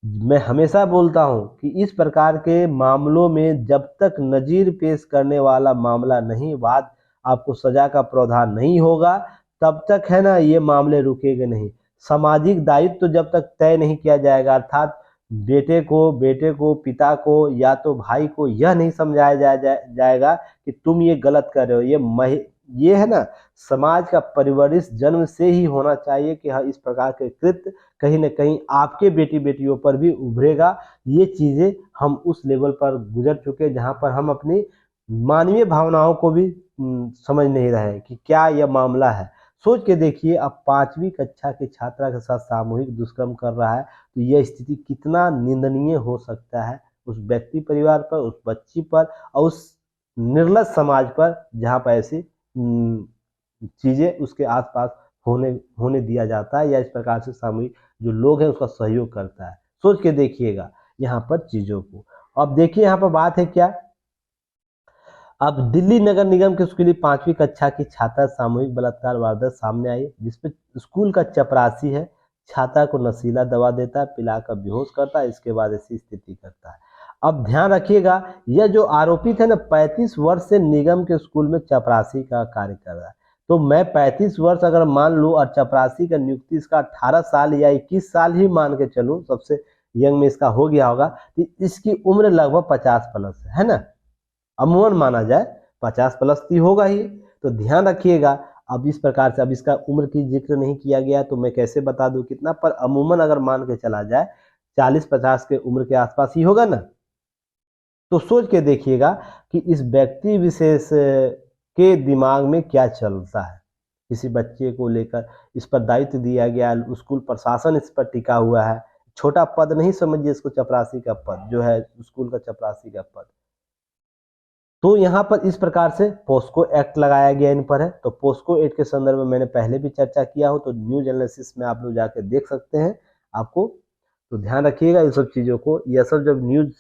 मैं हमेशा बोलता हूं कि इस प्रकार के मामलों में जब तक नजीर पेश करने वाला मामला नहीं, बाद आपको सजा का प्रावधान नहीं होगा, तब तक है ना ये मामले रुकेंगे नहीं। सामाजिक दायित्व तो जब तक तय नहीं किया जाएगा, अर्थात बेटे को पिता को या तो भाई को यह नहीं समझाया जाएगा कि तुम ये गलत कर रहे हो। ये है ना समाज का परिवरिश जन्म से ही होना चाहिए कि हाँ इस प्रकार के कृत्य कहीं न कहीं आपके बेटी बेटियों पर भी उभरेगा। ये चीज़ें हम उस लेवल पर गुजर चुके जहाँ पर हम अपनी मानवीय भावनाओं को भी समझ नहीं रहे कि क्या यह मामला है। सोच के देखिए, अब 5वीं कक्षा की छात्रा के साथ सामूहिक दुष्कर्म कर रहा है, तो यह स्थिति कितना निंदनीय हो सकता है उस व्यक्ति परिवार पर, उस बच्ची पर और उस निर्लज समाज पर जहाँ पर ऐसी चीज़ें उसके आसपास होने होने दिया जाता है या इस प्रकार से सामूहिक जो लोग हैं उसका सहयोग करता है। सोच के देखिएगा यहाँ पर चीज़ों को। अब देखिए यहाँ पर बात है क्या, अब दिल्ली नगर निगम के स्कूली 5वीं कक्षा की छात्रा सामूहिक बलात्कार वारदात सामने आई, जिसपे स्कूल का चपरासी है छात्रा को नशीला दवा देता है, पिलाकर बेहोश करता है, इसके बाद ऐसी स्थिति करता है। अब ध्यान रखिएगा, यह जो आरोपित है ना 35 वर्ष से निगम के स्कूल में चपरासी का कार्य कर रहा है। तो मैं 35 वर्ष अगर मान लूँ और चपरासी का नियुक्ति इसका 18 साल या 21 साल ही मान के चलूँ, सबसे यंग में इसका हो गया होगा, तो इसकी उम्र लगभग 50 प्लस है ना, अमूमन माना जाए 50 प्लस ही होगा ही। तो ध्यान रखिएगा, अब इस प्रकार से अब इसका उम्र की जिक्र नहीं किया गया तो मैं कैसे बता दूं कितना, पर अमूमन अगर मान के चला जाए 40-50 के उम्र के आसपास ही होगा ना। तो सोच के देखिएगा कि इस व्यक्ति विशेष के दिमाग में क्या चलता है, किसी बच्चे को लेकर इस पर दायित्व दिया गया, स्कूल प्रशासन इस पर टिका हुआ है। छोटा पद नहीं समझिए इसको, चपरासी का पद जो है स्कूल का चपरासी का पद। तो यहाँ पर इस प्रकार से पोस्को एक्ट लगाया गया इन पर है। तो पोस्को एक्ट के संदर्भ में मैंने पहले भी चर्चा किया हो, तो न्यूज एनालिसिस में आप लोग जाकर देख सकते हैं आपको। तो ध्यान रखिएगा इन सब चीज़ों को, यह सब जब न्यूज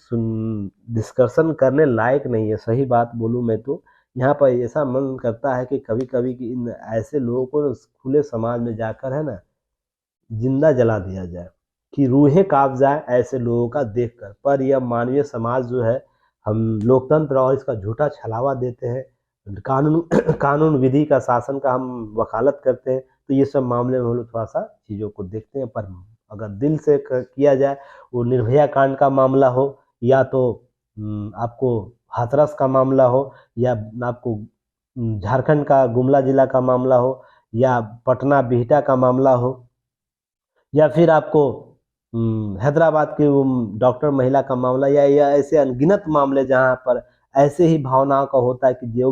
डिस्कशन करने लायक नहीं है, सही बात बोलूँ मैं तो यहाँ पर ऐसा मन करता है कि कभी कभी कि इन ऐसे लोगों को खुले समाज में जाकर है ना जिंदा जला दिया जाए, कि रूहें कांप जाए ऐसे लोगों का देखकर। पर यह मानवीय समाज जो है, हम लोकतंत्र और इसका झूठा छलावा देते हैं, कानून कानून विधि का शासन का हम वकालत करते हैं, तो ये सब मामले में हम लोग थोड़ा सा चीज़ों को देखते हैं। पर अगर दिल से किया जाए, वो निर्भया कांड का मामला हो या तो आपको हाथरस का मामला हो या आपको झारखंड का गुमला जिला का मामला हो या पटना बिहटा का मामला हो या फिर आपको हैदराबाद के वो डॉक्टर महिला का मामला या ऐसे अनगिनत मामले जहाँ पर ऐसे ही भावनाओं का होता है कि जो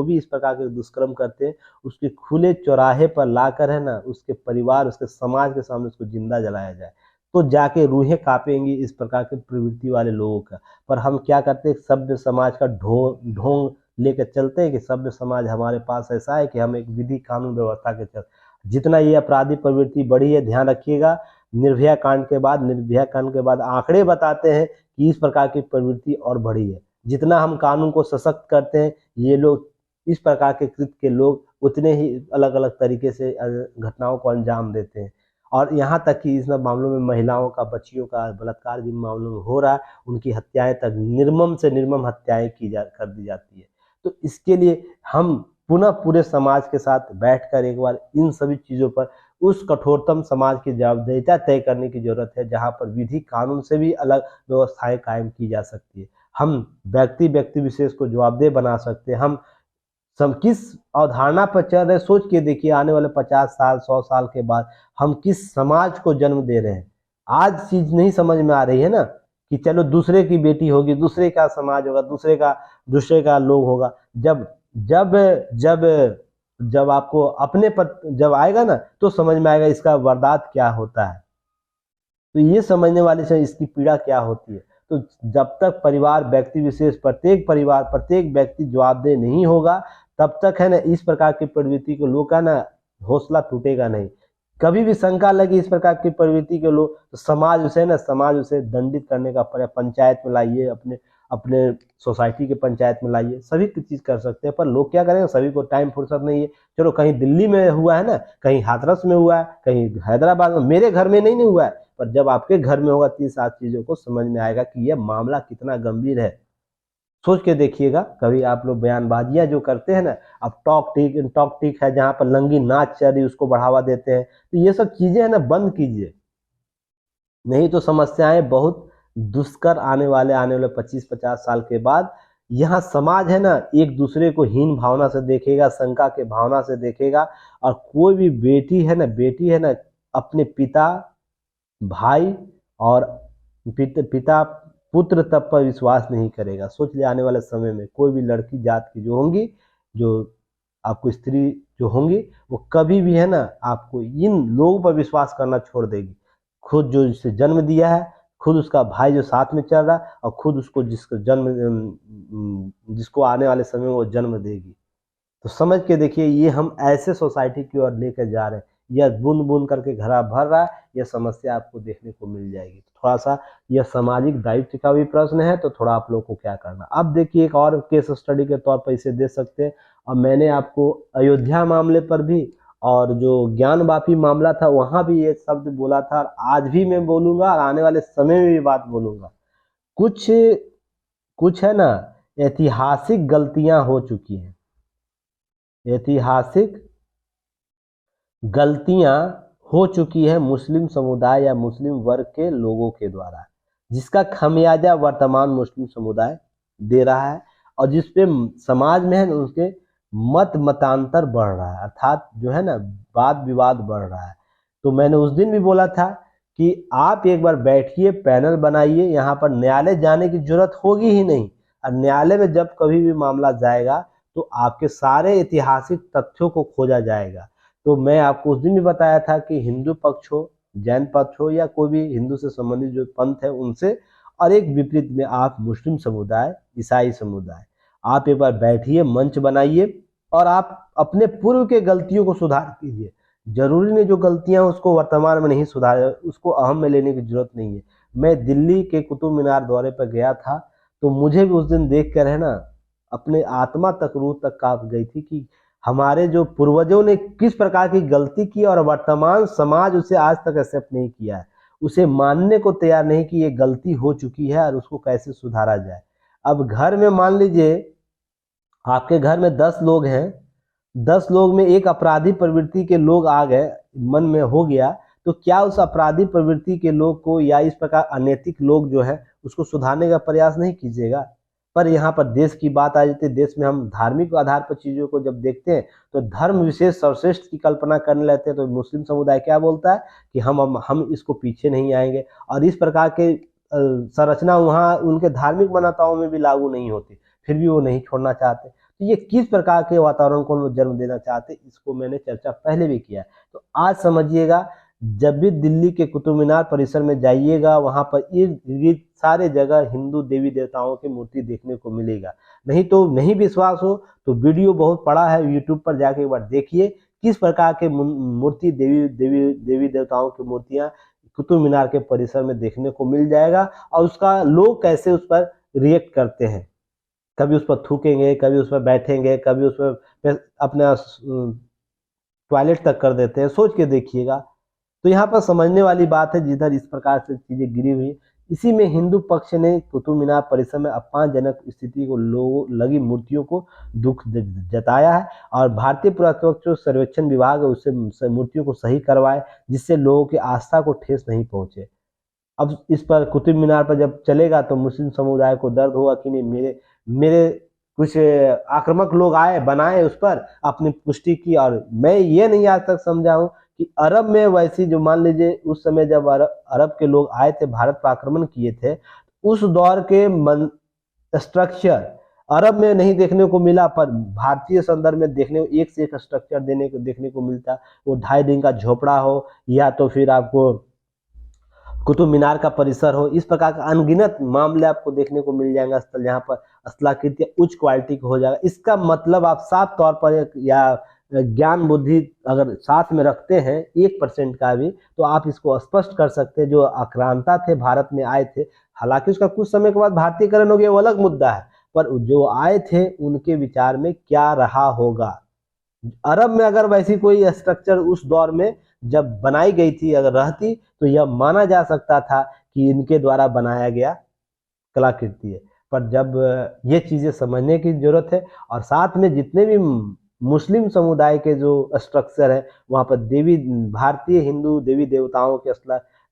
भी इस प्रकार के दुष्कर्म करते हैं उसके खुले चौराहे पर लाकर है ना उसके परिवार उसके समाज के सामने उसको जिंदा जलाया जाए, तो जाके रूहें कांपेंगी इस प्रकार के प्रवृत्ति वाले लोगों का। पर हम क्या करते हैं, सभ्य समाज का ढोंग लेकर चलते हैं कि सभ्य समाज हमारे पास ऐसा है कि हम एक विधि कानून व्यवस्था के चलते, जितना ये अपराधी प्रवृत्ति बढ़ी है, ध्यान रखिएगा निर्भया कांड के बाद आंकड़े बताते हैं कि इस प्रकार की प्रवृत्ति और बढ़ी है। जितना हम कानून को सशक्त करते हैं, ये लोग इस प्रकार के कृत्य के लोग उतने ही अलग अलग तरीके से घटनाओं को अंजाम देते हैं। और यहाँ तक कि इस मामलों में महिलाओं का, बच्चियों का बलात्कार जिन मामलों में हो रहा है, उनकी हत्याएं तक निर्मम से निर्मम हत्याएं कर दी जाती है। तो इसके लिए हम पुनः पूरे समाज के साथ बैठकर एक बार इन सभी चीज़ों पर उस कठोरतम समाज की जवाबदेहिता तय करने की जरूरत है, जहां पर विधि कानून से भी अलग व्यवस्थाएं कायम की जा सकती है। हम व्यक्ति विशेष को जवाबदेह बना सकते हैं। हम किस अवधारणा पर चल रहे, सोच के देखिए आने वाले 50 साल 100 साल के बाद हम किस समाज को जन्म दे रहे हैं। आज चीज नहीं समझ में आ रही है ना कि चलो दूसरे की बेटी होगी, दूसरे का समाज होगा, दूसरे का लोग होगा। जब जब जब जब आपको अपने पर जब आएगा ना तो समझ में आएगा इसका वारदात क्या होता है। तो ये समझने वाले से इसकी पीड़ा क्या होती है। तो जब तक परिवार व्यक्ति विशेष प्रत्येक परिवार प्रत्येक व्यक्ति जवाबदेह नहीं होगा तब तक है ना इस प्रकार की प्रवृत्ति को लोग का ना हौसला टूटेगा नहीं। कभी भी शंका लगी इस प्रकार की प्रवृत्ति के लोग तो समाज उसे दंडित करने का प्रयास, पंचायत में लाइए, अपने अपने सोसाइटी के पंचायत में लाइए, सभी चीज कर सकते हैं। पर लोग क्या करेंगे, सभी को टाइम फुर्सत नहीं है। चलो कहीं दिल्ली में हुआ है ना, कहीं हाथरस में हुआ है, कहीं हैदराबाद में, मेरे घर में नहीं हुआ है, पर जब आपके घर में होगा 3-7 चीजों को समझ में आएगा कि यह मामला कितना गंभीर है। सोच के देखिएगा। कभी आप लोग बयानबाजियां जो करते हैं ना, अब टॉक टिक है जहां पर लंगी नाच चल रही उसको बढ़ावा देते हैं, तो ये सब चीजें है ना बंद कीजिए, नहीं तो समस्याएं बहुत दुष्कर आने वाले 25-50 साल के बाद। यहाँ समाज है ना एक दूसरे को हीन भावना से देखेगा, शंका के भावना से देखेगा, और कोई भी बेटी है ना अपने पिता भाई और पिता पुत्र तब पर विश्वास नहीं करेगा। सोच ले आने वाले समय में कोई भी लड़की जात की जो होंगी, जो आपको स्त्री जो होंगी, वो कभी भी है ना आपको इन लोगों पर विश्वास करना छोड़ देगी। खुद जो जिसे जन्म दिया है, खुद उसका भाई जो साथ में चल रहा है, और खुद उसको जिसको आने वाले समय में वो जन्म देगी। तो समझ के देखिए, ये हम ऐसे सोसाइटी की ओर लेकर जा रहे हैं। यह बूंद बूंद करके घड़ा भर रहा है, यह समस्या आपको देखने को मिल जाएगी। थोड़ा सा यह सामाजिक दायित्व का भी प्रश्न है, तो थोड़ा आप लोग को क्या करना। अब देखिए एक और केस स्टडी के तौर पर इसे दे सकते हैं। और मैंने आपको अयोध्या मामले पर भी और जो ज्ञान वापी मामला था वहां भी ये शब्द बोला था, और आज भी मैं बोलूंगा और आने वाले समय में भी बात बोलूंगा। कुछ कुछ है ना ऐतिहासिक गलतियां हो चुकी हैं, ऐतिहासिक गलतियां हो चुकी है मुस्लिम समुदाय या मुस्लिम वर्ग के लोगों के द्वारा, जिसका खमियाजा वर्तमान मुस्लिम समुदाय दे रहा है, और जिसपे समाज में है ना उसके मतांतर बढ़ रहा है, अर्थात जो है ना वाद विवाद बढ़ रहा है। तो मैंने उस दिन भी बोला था कि आप एक बार बैठिए, पैनल बनाइए, यहाँ पर न्यायालय जाने की जरूरत होगी ही नहीं। और न्यायालय में जब कभी भी मामला जाएगा तो आपके सारे ऐतिहासिक तथ्यों को खोजा जाएगा। तो मैं आपको उस दिन भी बताया था कि हिंदू पक्ष हो, जैन पक्ष हो, या कोई भी हिंदू से संबंधित जो पंथ है उनसे, और एक विपरीत में आप मुस्लिम समुदाय, ईसाई समुदाय, आप एक बार बैठिए, मंच बनाइए, और आप अपने पूर्व के गलतियों को सुधार कीजिए। जरूरी नहीं जो गलतियां उसको वर्तमान में नहीं सुधारे, उसको अहम में लेने की जरूरत नहीं है। मैं दिल्ली के कुतुब मीनार दौरे पर गया था, तो मुझे भी उस दिन देख कर है ना अपने आत्मा तक, रूह तक कांप गई थी कि हमारे जो पूर्वजों ने किस प्रकार की गलती की, और वर्तमान समाज उसे आज तक एक्सेप्ट नहीं किया है, उसे मानने को तैयार नहीं कि ये गलती हो चुकी है और उसको कैसे सुधारा जाए। अब घर में मान लीजिए आपके घर में 10 लोग हैं, 10 लोग में एक अपराधी प्रवृत्ति के लोग आ गए, मन में हो गया, तो क्या उस अपराधी प्रवृत्ति के लोग को या इस प्रकार अनैतिक लोग जो है उसको सुधारने का प्रयास नहीं कीजिएगा। पर यहाँ पर देश की बात आ जाती है, देश में हम धार्मिक आधार पर चीजों को जब देखते हैं तो धर्म विशेष सर्वश्रेष्ठ की कल्पना करने लगते हैं। तो मुस्लिम समुदाय क्या बोलता है कि हम इसको पीछे नहीं आएंगे, और इस प्रकार के संरचना वहाँ उनके धार्मिक मान्यताओं में भी लागू नहीं होती, फिर भी वो नहीं छोड़ना चाहते। तो ये किस प्रकार के वातावरण को जन्म देना चाहते, इसको मैंने चर्चा पहले भी किया। तो आज समझिएगा, जब भी दिल्ली के कुतुब मीनार परिसर में जाइएगा, वहां पर इर्द गिर्द सारे जगह हिंदू देवी देवताओं की मूर्ति देखने को मिलेगा। नहीं तो नहीं विश्वास हो तो वीडियो बहुत पड़ा है, यूट्यूब पर जाके एक बार देखिए किस प्रकार के मूर्ति देवी देवताओं की मूर्तियां कुतुब मीनार के परिसर में देखने को मिल जाएगा, और उसका लोग कैसे उस पर रिएक्ट करते हैं। कभी उस पर थूकेंगे, कभी उस पर बैठेंगे, कभी उस पर अपना टॉयलेट तक कर देते हैं। सोच के देखिएगा। तो यहाँ पर समझने वाली बात है, जिधर इस प्रकार से चीजें गिरी हुई, इसी में हिंदू पक्ष ने कुतुब मीनार परिसर में अपमानजनक स्थिति को लोगों लगी मूर्तियों को दुख जताया है, और भारतीय पुरातत्व सर्वेक्षण विभाग उससे मूर्तियों को सही करवाए, जिससे लोगों की आस्था को ठेस नहीं पहुंचे। अब इस पर कुतुब मीनार पर जब चलेगा तो मुस्लिम समुदाय को दर्द होगा कि नहीं, मेरे मेरे कुछ आक्रामक लोग आए, बनाए, उस पर अपनी पुष्टि की। और मैं ये नहीं आज तक समझा हूँ कि अरब में वैसी, जो मान लीजिए उस समय जब अरब के लोग आए थे, भारत पर आक्रमण किए थे, उस दौर के स्ट्रक्चर अरब में नहीं देखने को मिला, पर भारतीय संदर्भ में देखने को एक से एक स्ट्रक्चर देखने को मिलता। वो 2.5 दिन का झोपड़ा हो, या तो फिर आपको कुतुब मीनार का परिसर हो, इस प्रकार का अनगिनत मामले आपको देखने को मिल जाएगा स्थल जहाँ पर स्थलाकृति उच्च क्वालिटी का हो जाएगा। इसका मतलब आप साफ तौर पर या ज्ञान बुद्धि अगर साथ में रखते हैं 1% का भी, तो आप इसको स्पष्ट कर सकते हैं जो आक्रांता थे भारत में आए थे, हालांकि उसका कुछ समय के बाद भारतीयकरण हो गया, वो अलग मुद्दा है, पर जो आए थे उनके विचार में क्या रहा होगा। अरब में अगर वैसी कोई स्ट्रक्चर उस दौर में जब बनाई गई थी अगर रहती, तो यह माना जा सकता था कि इनके द्वारा बनाया गया कलाकृति है। पर जब ये चीजें समझने की जरूरत है, और साथ में जितने भी मुस्लिम समुदाय के जो स्ट्रक्चर है वहां पर देवी भारतीय हिंदू देवी देवताओं के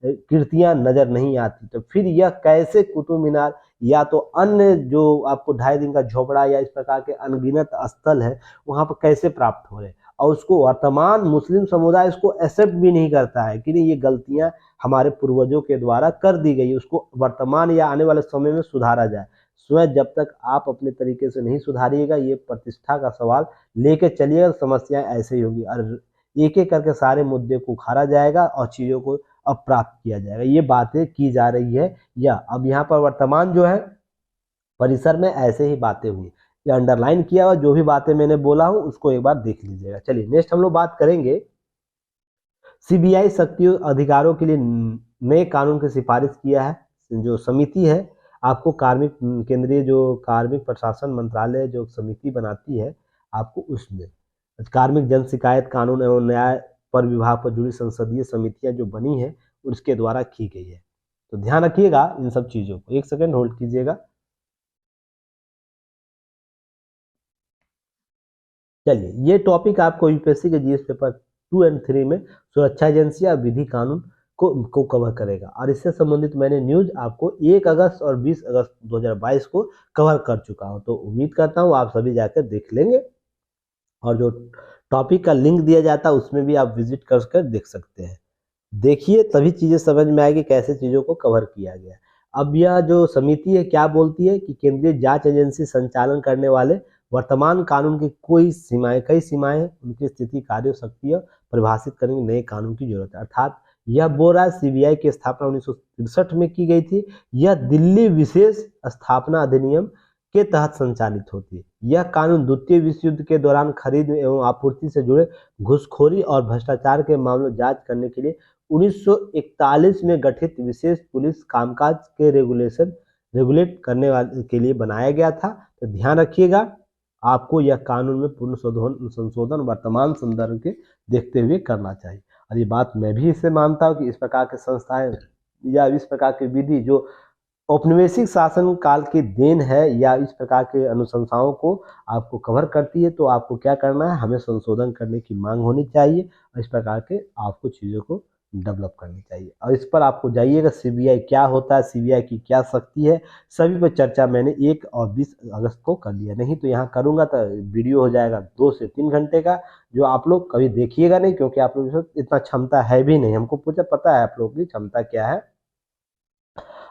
कृतियां नजर नहीं आती, तो फिर यह कैसे कुतुब मीनार या तो अन्य जो आपको 2.5 दिन का झोपड़ा या इस प्रकार के अनगिनत स्थल है वहां पर कैसे प्राप्त हो रहे, और उसको वर्तमान मुस्लिम समुदाय इसको एक्सेप्ट भी नहीं करता है कि नहीं ये गलतियां हमारे पूर्वजों के द्वारा कर दी गई, उसको वर्तमान या आने वाले समय में सुधारा जाए। स्वयं जब तक आप अपने तरीके से नहीं सुधारिएगा, ये प्रतिष्ठा का सवाल लेके चलिएगा, समस्याएं ऐसे ही होगी और एक एक करके सारे मुद्दे को उखाड़ा जाएगा और चीजों को अप्राप्त किया जाएगा। ये बातें की जा रही है, या अब यहाँ पर वर्तमान जो है परिसर में ऐसे ही बातें हुई, ये अंडरलाइन किया हुआ जो भी बातें मैंने बोला हूं उसको एक बार देख लीजिएगा। चलिए नेक्स्ट हम लोग बात करेंगे, सीबीआई शक्तियों अधिकारों के लिए नए कानून की सिफारिश किया है। जो समिति है आपको कार्मिक केंद्रीय जो कार्मिक प्रशासन मंत्रालय जो समिति बनाती है आपको, उसमें कार्मिक जन शिकायत कानून एवं न्याय पर विभाग पर जुड़ी संसदीय समितियां जो बनी है उसके द्वारा की गई है। तो ध्यान रखिएगा इन सब चीजों को, एक सेकेंड होल्ड कीजिएगा। चलिए ये टॉपिक आपको यूपीएससी के जीएस पेपर 2 और 3 में सुरक्षा एजेंसी और विधि कानून को कवर करेगा, और इससे संबंधित मैंने न्यूज आपको 1 अगस्त और 20 अगस्त 2022 को कवर कर चुका हूं, तो उम्मीद करता हूं आप सभी जाकर देख लेंगे, और जो टॉपिक का लिंक दिया जाता है उसमें भी आप विजिट कर देख सकते हैं। देखिए तभी चीजें समझ में आएगी कैसे चीजों को कवर किया गया। अब यह जो समिति है क्या बोलती है कि केंद्रीय जांच एजेंसी संचालन करने वाले वर्तमान कानून की कई सीमाएं उनकी स्थिति कार्य शक्ति परिभाषित करने नए कानून की जरूरत है। अर्थात यह बोल रहा है सीबीआई की स्थापना 1963 में की गई थी, यह दिल्ली विशेष स्थापना अधिनियम के तहत संचालित होती है। यह कानून द्वितीय विश्व युद्ध के दौरान खरीद एवं आपूर्ति से जुड़े घुसखोरी और भ्रष्टाचार के मामलों जांच करने के लिए 1941 में गठित विशेष पुलिस कामकाज के रेगुलेट करने वाले के लिए बनाया गया था। तो ध्यान रखिएगा आपको यह कानून में पूर्ण संशोधन वर्तमान संदर्भ के देखते हुए करना चाहिए, और ये बात मैं भी इससे मानता हूँ कि इस प्रकार के संस्थाएं या इस प्रकार की विधि जो औपनिवेशिक शासन काल की देन है या इस प्रकार के अनुशंसाओं को आपको कवर करती है, तो आपको क्या करना है, हमें संशोधन करने की मांग होनी चाहिए और इस प्रकार के आपको चीज़ों को डेवलप करनी चाहिए। और इस पर आपको जाइएगा सीबीआई क्या होता है, सीबीआई की क्या शक्ति है, सभी पर चर्चा मैंने 1 और 20 अगस्त को कर लिया, नहीं तो यहाँ करूँगा तो वीडियो हो जाएगा 2 से 3 घंटे का, जो आप लोग कभी देखिएगा नहीं, क्योंकि आप लोगों के इतना क्षमता है भी नहीं, हमको पता है आप लोगों की क्षमता क्या है।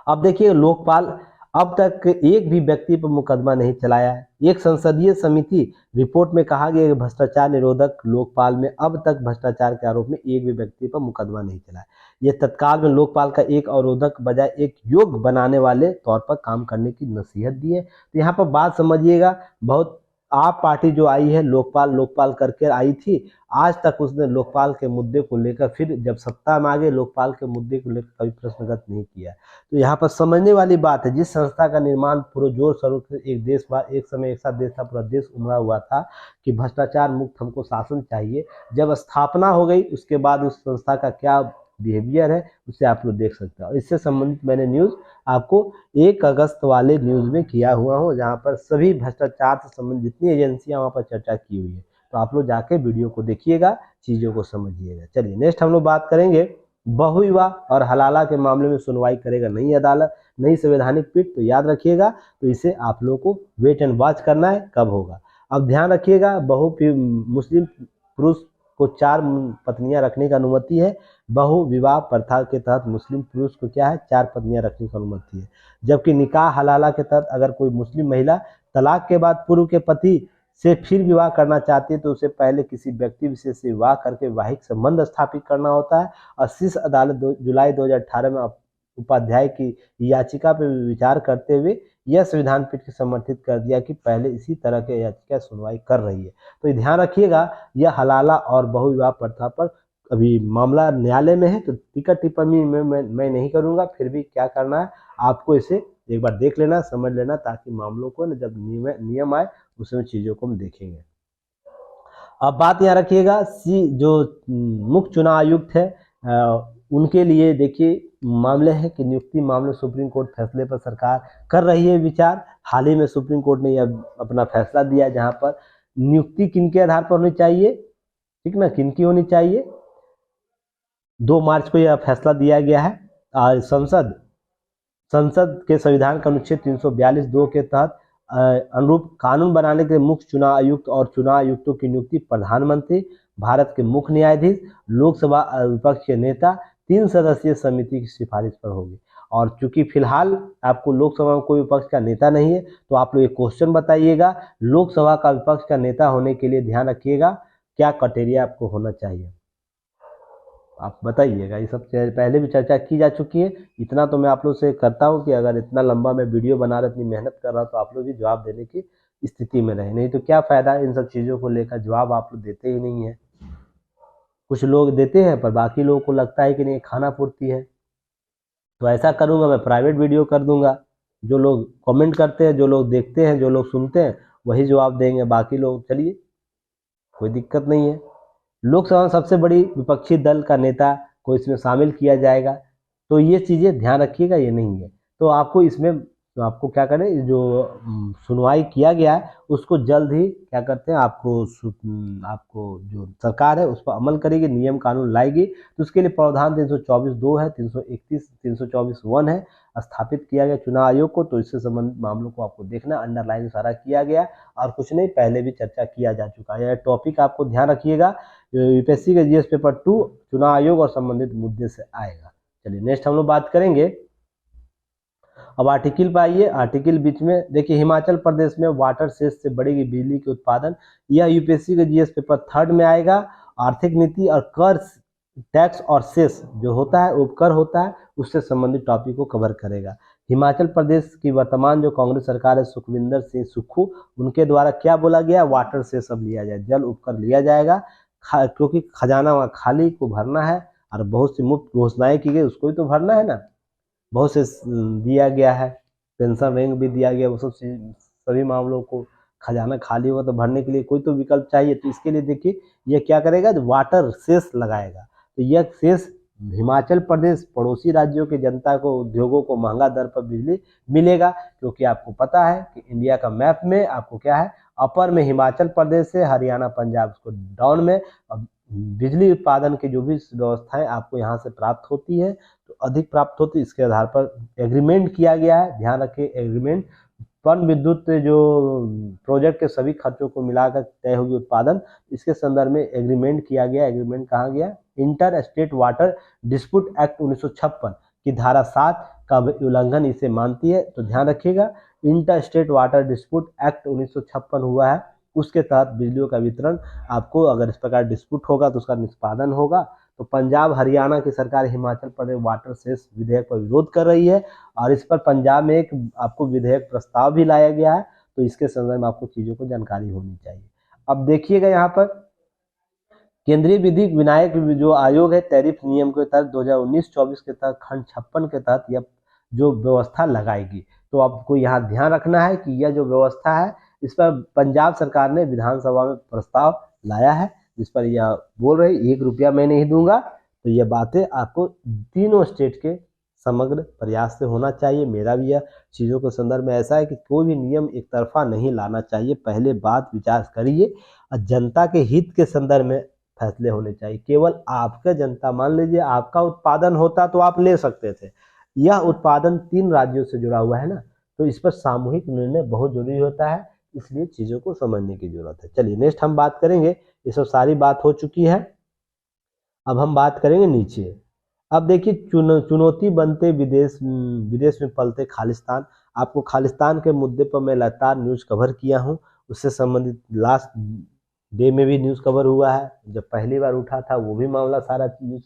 अब देखिए लोकपाल अब तक एक भी व्यक्ति पर मुकदमा नहीं चलाया है। एक संसदीय समिति रिपोर्ट में कहा गया कि भ्रष्टाचार निरोधक लोकपाल में अब तक भ्रष्टाचार के आरोप में एक भी व्यक्ति पर मुकदमा नहीं चला है। ये तत्काल में लोकपाल का एक अवरोधक बजाय एक योग बनाने वाले तौर पर काम करने की नसीहत दी है। तो यहाँ पर बात समझिएगा, बहुत आप पार्टी जो आई है लोकपाल करके आई थी, आज तक उसने लोकपाल के मुद्दे को लेकर फिर जब सत्ता में आ गए लोकपाल के मुद्दे को लेकर कभी प्रश्नगत नहीं किया। तो यहाँ पर समझने वाली बात है, जिस संस्था का निर्माण पूरे जोर शोर से एक समय एक साथ देश था, पूरा देश उमड़ा हुआ था कि भ्रष्टाचार मुक्त हमको शासन चाहिए, जब स्थापना हो गई उसके बाद उस संस्था का क्या बिहेवियर है उसे आप लोग देख सकते हैं। और इससे संबंधित मैंने न्यूज आपको 1 अगस्त वाले न्यूज में किया हुआ हूँ, जहाँ पर सभी भ्रष्टाचार से संबंधित जितनी एजेंसियां वहाँ पर चर्चा की हुई है, तो आप लोग जाके वीडियो को देखिएगा, चीजों को समझिएगा। चलिए नेक्स्ट हम लोग बात करेंगे, बहुविवाह और हलाला के मामले में सुनवाई करेगा नई अदालत, नई संवैधानिक पीठ। तो याद रखिएगा, तो इसे आप लोगों को वेट एंड वॉच करना है कब होगा। अब ध्यान रखिएगा, मुस्लिम पुरुष को 4 पत्नियां रखने की अनुमति है। बहु विवाह प्रथा के तहत मुस्लिम पुरुष को क्या है, 4 पत्नियां रखने की अनुमति है। जबकि निकाह हलाला के तहत अगर कोई मुस्लिम महिला तलाक के बाद पूर्व के पति से फिर विवाह करना चाहती है तो उसे पहले किसी व्यक्ति विशेष से विवाह करके वैवाहिक संबंध स्थापित करना होता है। और शीर्ष अदालत जुलाई 2018 में उपाध्याय की याचिका पर विचार करते हुए यह संविधान पीठ को समर्थित कर दिया कि पहले इसी तरह के याचिका सुनवाई कर रही है। तो ये ध्यान रखिएगा, यह हलाला और बहुविवाह प्रथा पर अभी मामला न्यायालय में है, तो टिकट टिप्पणी में मैं नहीं करूंगा। फिर भी क्या करना है, आपको इसे एक बार देख लेना, समझ लेना, ताकि मामलों को न जब नियम आए उसमें चीज़ों को हम देखेंगे। अब बात यहाँ रखिएगा, जो मुख्य चुनाव आयुक्त है उनके लिए देखिए मामले हैं कि नियुक्ति मामले सुप्रीम कोर्ट फैसले पर सरकार कर रही है विचार। हाल ही में सुप्रीम कोर्ट ने यह अपना फैसला दिया, जहां पर नियुक्ति किनके आधार पर होनी चाहिए, ठीक ना, किनकी होनी चाहिए। 2 मार्च को यह फैसला दिया गया है। संसद के संविधान का अनुच्छेद 342(2) के तहत अनुरूप कानून बनाने के मुख्य चुनाव आयुक्त और चुनाव आयुक्तों की नियुक्ति प्रधानमंत्री, भारत के मुख्य न्यायाधीश, लोकसभा विपक्ष के नेता, 3 सदस्यीय समिति की सिफारिश पर होगी। और चूंकि फिलहाल आपको लोकसभा में कोई विपक्ष का नेता नहीं है, तो आप लोग एक क्वेश्चन बताइएगा, लोकसभा का विपक्ष का नेता होने के लिए ध्यान रखिएगा क्या क्राइटेरिया आपको होना चाहिए, आप बताइएगा। ये सब पहले भी चर्चा की जा चुकी है। इतना तो मैं आप लोग से करता हूँ कि अगर इतना लंबा मैं वीडियो बना रहा, इतनी मेहनत कर रहा हूँ, तो आप लोग भी जवाब देने की स्थिति में रहे, नहीं तो क्या फ़ायदा इन सब चीज़ों को लेकर, जवाब आप लोग देते ही नहीं है। कुछ लोग देते हैं पर बाकी लोगों को लगता है कि नहीं खाना पूर्ति है। तो ऐसा करूँगा, मैं प्राइवेट वीडियो कर दूँगा, जो लोग कमेंट करते हैं, जो लोग देखते हैं, जो लोग सुनते हैं, वही जवाब देंगे, बाकी लोग चलिए कोई दिक्कत नहीं है। लोकसभा में सबसे बड़ी विपक्षी दल का नेता को इसमें शामिल किया जाएगा, तो ये चीज़ें ध्यान रखिएगा, ये नहीं है। तो आपको इसमें तो आपको क्या करें, जो सुनवाई किया गया है उसको जल्द ही क्या करते हैं, आपको जो सरकार है उस पर अमल करेगी, नियम कानून लाएगी। तो उसके लिए प्रावधान 324(2) है, 331, 324(1) है, स्थापित किया गया चुनाव आयोग को। तो इससे संबंधित मामलों को आपको देखना, अंडरलाइन सारा किया गया और कुछ नहीं, पहले भी चर्चा किया जा चुका है। यह टॉपिक आपको ध्यान रखिएगा, यूपीएससी के जीएस पेपर 2 चुनाव आयोग और संबंधित मुद्दे से आएगा। चलिए नेक्स्ट हम लोग बात करेंगे। अब आर्टिकल पर आइए। आर्टिकल बीच में देखिए, हिमाचल प्रदेश में वाटर सेस से बढ़ेगी बिजली के उत्पादन, यह यूपीएससी के जीएस पेपर 3 में आएगा। आर्थिक नीति और कर, टैक्स और सेस जो होता है, उपकर होता है, उससे संबंधित टॉपिक को कवर करेगा। हिमाचल प्रदेश की वर्तमान जो कांग्रेस सरकार है, सुखविंदर सिंह सुक्खू, उनके द्वारा क्या बोला गया, वाटर सेस अब लिया जाए, जल उपकर लिया जाएगा, क्योंकि खजाना वहाँ खाली को भरना है और बहुत सी मुफ्त घोषणाएं की गई, उसको भी तो भरना है ना। बहुत से दिया गया है, पेंशन रैंक भी दिया गया, वो सब सभी मामलों को खजाना खाली होगा तो भरने के लिए कोई तो विकल्प चाहिए। तो इसके लिए देखिए ये क्या करेगा, वाटर सेस लगाएगा। तो यह सेस हिमाचल प्रदेश पड़ोसी राज्यों की जनता को, उद्योगों को महंगा दर पर बिजली मिलेगा, क्योंकि आपको पता है कि इंडिया का मैप में आपको क्या है, अपर में हिमाचल प्रदेश है, हरियाणा पंजाब उसको डाउन में। अब बिजली उत्पादन की जो भी व्यवस्थाएं आपको यहाँ से प्राप्त होती है, तो अधिक प्राप्त होती है, इसके आधार पर एग्रीमेंट किया गया है। ध्यान रखिए, एग्रीमेंट पन विद्युत जो प्रोजेक्ट के सभी खर्चों को मिलाकर तय होगी उत्पादन, इसके संदर्भ में एग्रीमेंट किया गया। एग्रीमेंट कहाँ गया, inter state water dispute act 1956 की धारा 7 का उल्लंघन इसे मानती है। तो ध्यान रखिएगा, inter state water dispute act 1956 हुआ है, उसके तहत बिजलियों का वितरण आपको, अगर इस प्रकार डिस्प्यूट होगा तो उसका निष्पादन होगा। तो पंजाब हरियाणा की सरकार हिमाचल प्रदेश वाटर सेस विधेयक पर विरोध कर रही है, और इस पर पंजाब में एक आपको विधेयक प्रस्ताव भी लाया गया है। तो इसके संदर्भ में आपको चीज़ों को जानकारी होनी चाहिए। अब देखिएगा यहाँ पर, केंद्रीय विधिक विनायक जो आयोग है, टैरिफ नियम के तहत 2019-24 के तहत खंड 56 के तहत यह जो व्यवस्था लगाएगी। तो आपको यहाँ ध्यान रखना है कि यह जो व्यवस्था है, इस पर पंजाब सरकार ने विधानसभा में प्रस्ताव लाया है, जिस पर यह बोल रही 1 रुपया मैं नहीं दूंगा। तो यह बातें आपको तीनों स्टेट के समग्र प्रयास से होना चाहिए। मेरा भी यह चीज़ों के संदर्भ में ऐसा है कि कोई भी नियम एक तरफा नहीं लाना चाहिए, पहले बात विचार करिए और जनता के हित के संदर्भ में फैसले होने चाहिए। केवल आपका जनता, मान लीजिए आपका उत्पादन होता तो आप ले सकते थे, यह उत्पादन 3 राज्यों से जुड़ा हुआ है ना, तो इस पर सामूहिक निर्णय बहुत जरूरी होता है, इसलिए चीज़ों को समझने की जरूरत है। चलिए नेक्स्ट हम बात करेंगे, ये सब सारी बात हो चुकी है। अब हम बात करेंगे नीचे। अब देखिए, चुनौती बनते विदेश में पलते खालिस्तान। आपको खालिस्तान के मुद्दे पर मैं लगातार न्यूज़ कवर किया हूँ, उससे संबंधित लास्ट डे में भी न्यूज़ कवर हुआ है। जब पहली बार उठा था वो भी मामला सारा न्यूज़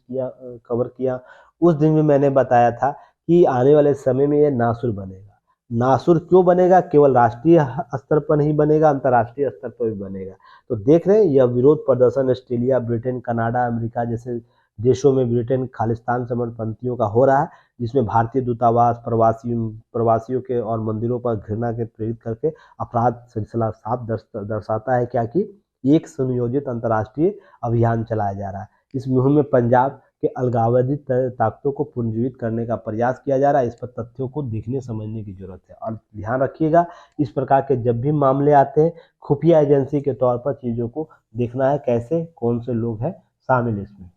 कवर किया। उस दिन भी मैंने बताया था कि आने वाले समय में ये नासुर बनेगा। नासुर क्यों बनेगा? केवल राष्ट्रीय स्तर पर नहीं बनेगा, अंतर्राष्ट्रीय स्तर पर भी बनेगा। तो देख रहे हैं यह विरोध प्रदर्शन ऑस्ट्रेलिया, ब्रिटेन, कनाडा, अमेरिका जैसे देशों में ब्रिटेन खालिस्तान समरपंथियों का हो रहा है, जिसमें भारतीय दूतावास, प्रवासियों के और मंदिरों पर घृणा के प्रेरित करके अपराध सिलसिला साफ दर्शाता है क्या कि एक सुनियोजित अंतर्राष्ट्रीय अभियान चलाया जा रहा है। इस मुहिम में पंजाब के अलगाववादी ताकतों को पुनर्जीवित करने का प्रयास किया जा रहा है। इस पर तथ्यों को देखने समझने की जरूरत है। और ध्यान रखिएगा, इस प्रकार के जब भी मामले आते हैं, खुफिया एजेंसी के तौर पर चीज़ों को देखना है, कैसे कौन से लोग हैं शामिल इसमें।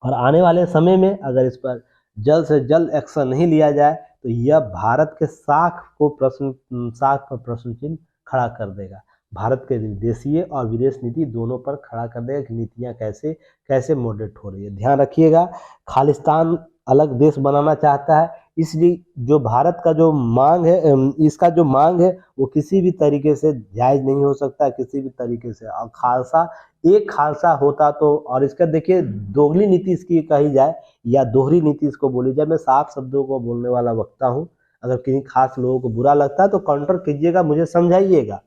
और आने वाले समय में अगर इस पर जल्द से जल्द एक्शन नहीं लिया जाए तो यह भारत के साख पर प्रश्न चिन्ह खड़ा कर देगा। भारत के देशीय और विदेश नीति दोनों पर खड़ा कर देगा कि नीतियां कैसे कैसे मॉडरेट हो रही है। ध्यान रखिएगा, खालिस्तान अलग देश बनाना चाहता है, इसलिए जो भारत का जो मांग है, इसका जो मांग है वो किसी भी तरीके से जायज़ नहीं हो सकता, किसी भी तरीके से। और खालसा, एक खालसा होता तो, और इसका देखिए दोगली नीति इसकी कही जाए या दोहरी नीति इसको बोली जाए, मैं साफ शब्दों को बोलने वाला वक्ता हूँ। अगर किसी खास लोगों को बुरा लगता है तो काउंटर कीजिएगा, मुझे समझाइएगा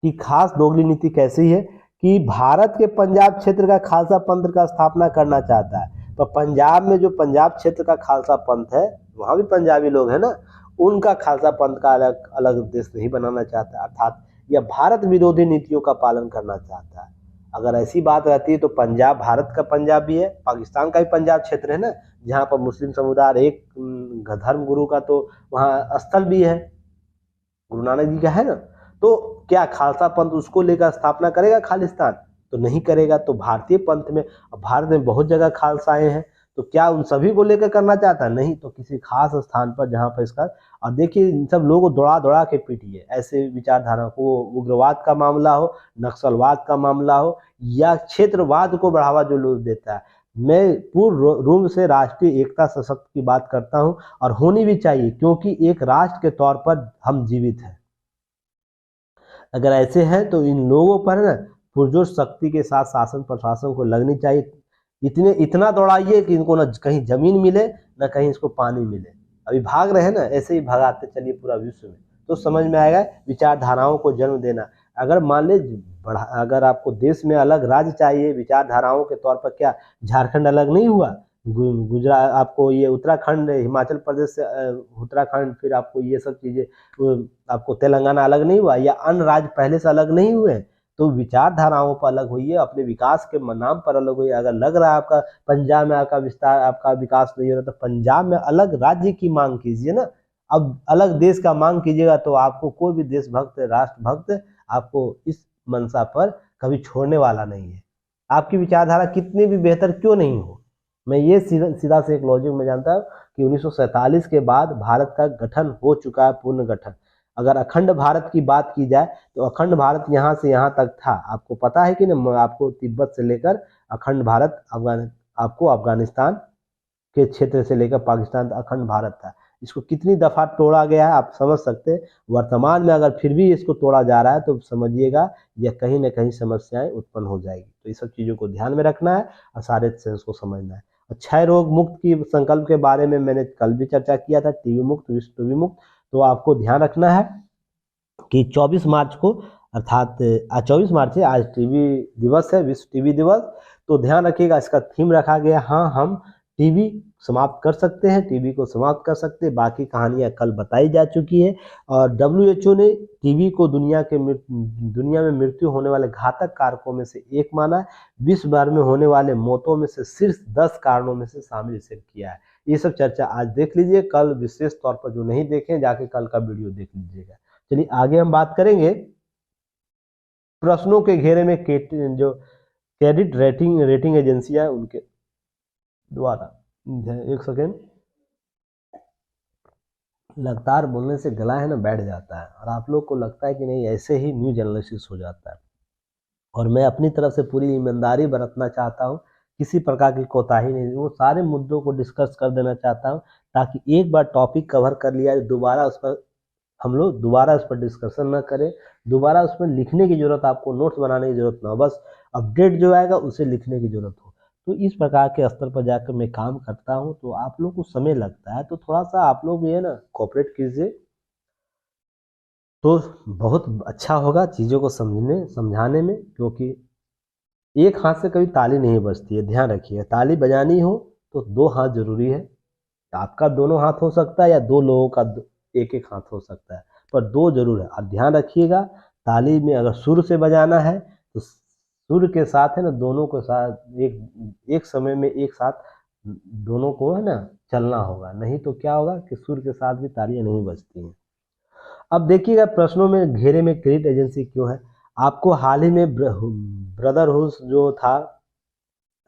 कि खास दोगली नीति कैसी है कि भारत के पंजाब क्षेत्र का खालसा पंथ का स्थापना करना चाहता है, तो पंजाब में जो पंजाब क्षेत्र का खालसा पंथ है, वहाँ भी पंजाबी लोग हैं ना, उनका खालसा पंथ का अलग अलग देश नहीं बनाना चाहता, अर्थात यह भारत विरोधी नीतियों का पालन करना चाहता है। अगर ऐसी बात रहती है तो पंजाब भारत का पंजाब भी है, पाकिस्तान का भी पंजाब क्षेत्र है ना, जहाँ पर मुस्लिम समुदाय एक धर्म गुरु का तो वहाँ स्थल भी है, गुरु नानक जी का है ना। तो क्या खालसा पंथ उसको लेकर स्थापना करेगा खालिस्तान? तो नहीं करेगा। तो भारतीय पंथ में, भारत में बहुत जगह खालसाएं हैं, तो क्या उन सभी को लेकर करना चाहता है? नहीं, तो किसी खास स्थान पर जहाँ पर इसका, और देखिए इन सब लोगों को दौड़ा दौड़ा के पीटिए, ऐसे विचारधारा को, उग्रवाद का मामला हो, नक्सलवाद का मामला हो, या क्षेत्रवाद को बढ़ावा जो लोग देता है। मैं पूर्ण रूप से राष्ट्रीय एकता सशक्त की बात करता हूँ, और होनी भी चाहिए, क्योंकि एक राष्ट्र के तौर पर हम जीवित हैं। अगर ऐसे हैं तो इन लोगों पर ना पुरजोर शक्ति के साथ शासन प्रशासन को लगनी चाहिए। इतना दौड़ाइए कि इनको ना कहीं जमीन मिले, ना कहीं इसको पानी मिले। अभी भाग रहे हैं ना, ऐसे ही भगाते चलिए पूरा विश्व में, तो समझ में आएगा विचारधाराओं को जन्म देना। अगर मान लीजिए अगर आपको देश में अलग राज्य चाहिए विचारधाराओं के तौर पर, क्या झारखंड अलग नहीं हुआ? गुजरात, आपको ये उत्तराखंड, हिमाचल प्रदेश से उत्तराखंड, फिर आपको ये सब चीज़ें, आपको तेलंगाना अलग नहीं हुआ, या अन्य राज्य पहले से अलग नहीं हुए? तो विचारधाराओं पर अलग होइए, अपने विकास के नाम पर अलग होइए। अगर लग रहा है आपका पंजाब में आपका विस्तार, आपका विकास नहीं हो रहा, तो पंजाब में अलग राज्य की मांग कीजिए ना। अब अलग देश का मांग कीजिएगा तो आपको कोई भी देशभक्त, राष्ट्रभक्त आपको इस मंशा पर कभी छोड़ने वाला नहीं है। आपकी विचारधारा कितनी भी बेहतर क्यों नहीं हो। मैं ये सीधा से एक लॉजिक में जानता हूँ कि 1947 के बाद भारत का गठन हो चुका है, पूर्ण गठन। अगर अखंड भारत की बात की जाए तो अखंड भारत यहाँ से यहाँ तक था, आपको पता है कि ना, आपको तिब्बत से लेकर अखंड भारत, आपको अफगानिस्तान के क्षेत्र से लेकर पाकिस्तान तक अखंड भारत था। इसको कितनी दफ़ा तोड़ा गया है आप समझ सकते हैं। वर्तमान में अगर फिर भी इसको तोड़ा जा रहा है तो समझिएगा यह कहीं ना कहीं समस्याएं उत्पन्न हो जाएगी। तो ये सब चीज़ों को ध्यान में रखना है और सारे सेंस को समझना है। और क्षय रोग मुक्त की संकल्प के बारे में मैंने कल भी चर्चा किया था, टीबी मुक्त, विश्व टीबी मुक्त। तो आपको ध्यान रखना है कि 24 मार्च को, अर्थात आज 24 मार्च है, आज टीबी दिवस है, विश्व टीबी दिवस। तो ध्यान रखिएगा, इसका थीम रखा गया, हाँ हम टीबी समाप्त कर सकते हैं, टीबी को समाप्त कर सकते हैं। बाकी कहानियाँ कल बताई जा चुकी है। और WHO ने टीबी को दुनिया में मृत्यु होने वाले घातक कारकों में से एक माना है। विश्व भर में होने वाले मौतों में से शीर्ष 10 कारणों में से शामिल इसे किया है। ये सब चर्चा आज देख लीजिए, कल विशेष तौर पर जो नहीं देखें जाके कल का वीडियो देख लीजिएगा। चलिए आगे हम बात करेंगे प्रश्नों के घेरे में जो क्रेडिट रेटिंग एजेंसियां उनके द्वारा। एक सेकेंड, लगातार बोलने से गला है ना बैठ जाता है, और आप लोग को लगता है कि नहीं ऐसे ही न्यूज एनालिसिस हो जाता है। और मैं अपनी तरफ से पूरी ईमानदारी बरतना चाहता हूँ, किसी प्रकार की कोताही नहीं, वो सारे मुद्दों को डिस्कस कर देना चाहता हूँ, ताकि एक बार टॉपिक कवर कर लिया दोबारा उस पर हम लोग दोबारा उस पर डिस्कशन ना करें, दोबारा उसमें लिखने की जरूरत, आपको नोट्स बनाने की जरूरत ना हो, बस अपडेट जो आएगा उसे लिखने की जरूरत हो। तो इस प्रकार के स्तर पर जाकर मैं काम करता हूँ, तो आप लोग को समय लगता है, तो थोड़ा सा आप लोग भी है ना कोऑपरेट कीजिए, तो बहुत अच्छा होगा चीज़ों को समझाने में, क्योंकि एक हाथ से कभी ताली नहीं बजती है, ध्यान रखिए। ताली बजानी हो तो दो हाथ जरूरी है, आपका दोनों हाथ हो सकता है या दो लोगों का एक एक हाथ हो सकता है, पर दो जरूर है। आप ध्यान रखिएगा, ताली में अगर सुर से बजाना है तो सुर के साथ है ना दोनों के साथ एक समय में एक साथ दोनों को है ना चलना होगा, नहीं तो क्या होगा कि सुर के साथ भी तालियां नहीं बजती हैं। अब देखिएगा प्रश्नों में घेरे में क्रेडिट एजेंसी क्यों है। आपको हाल ही में ब्रदरहुड जो था,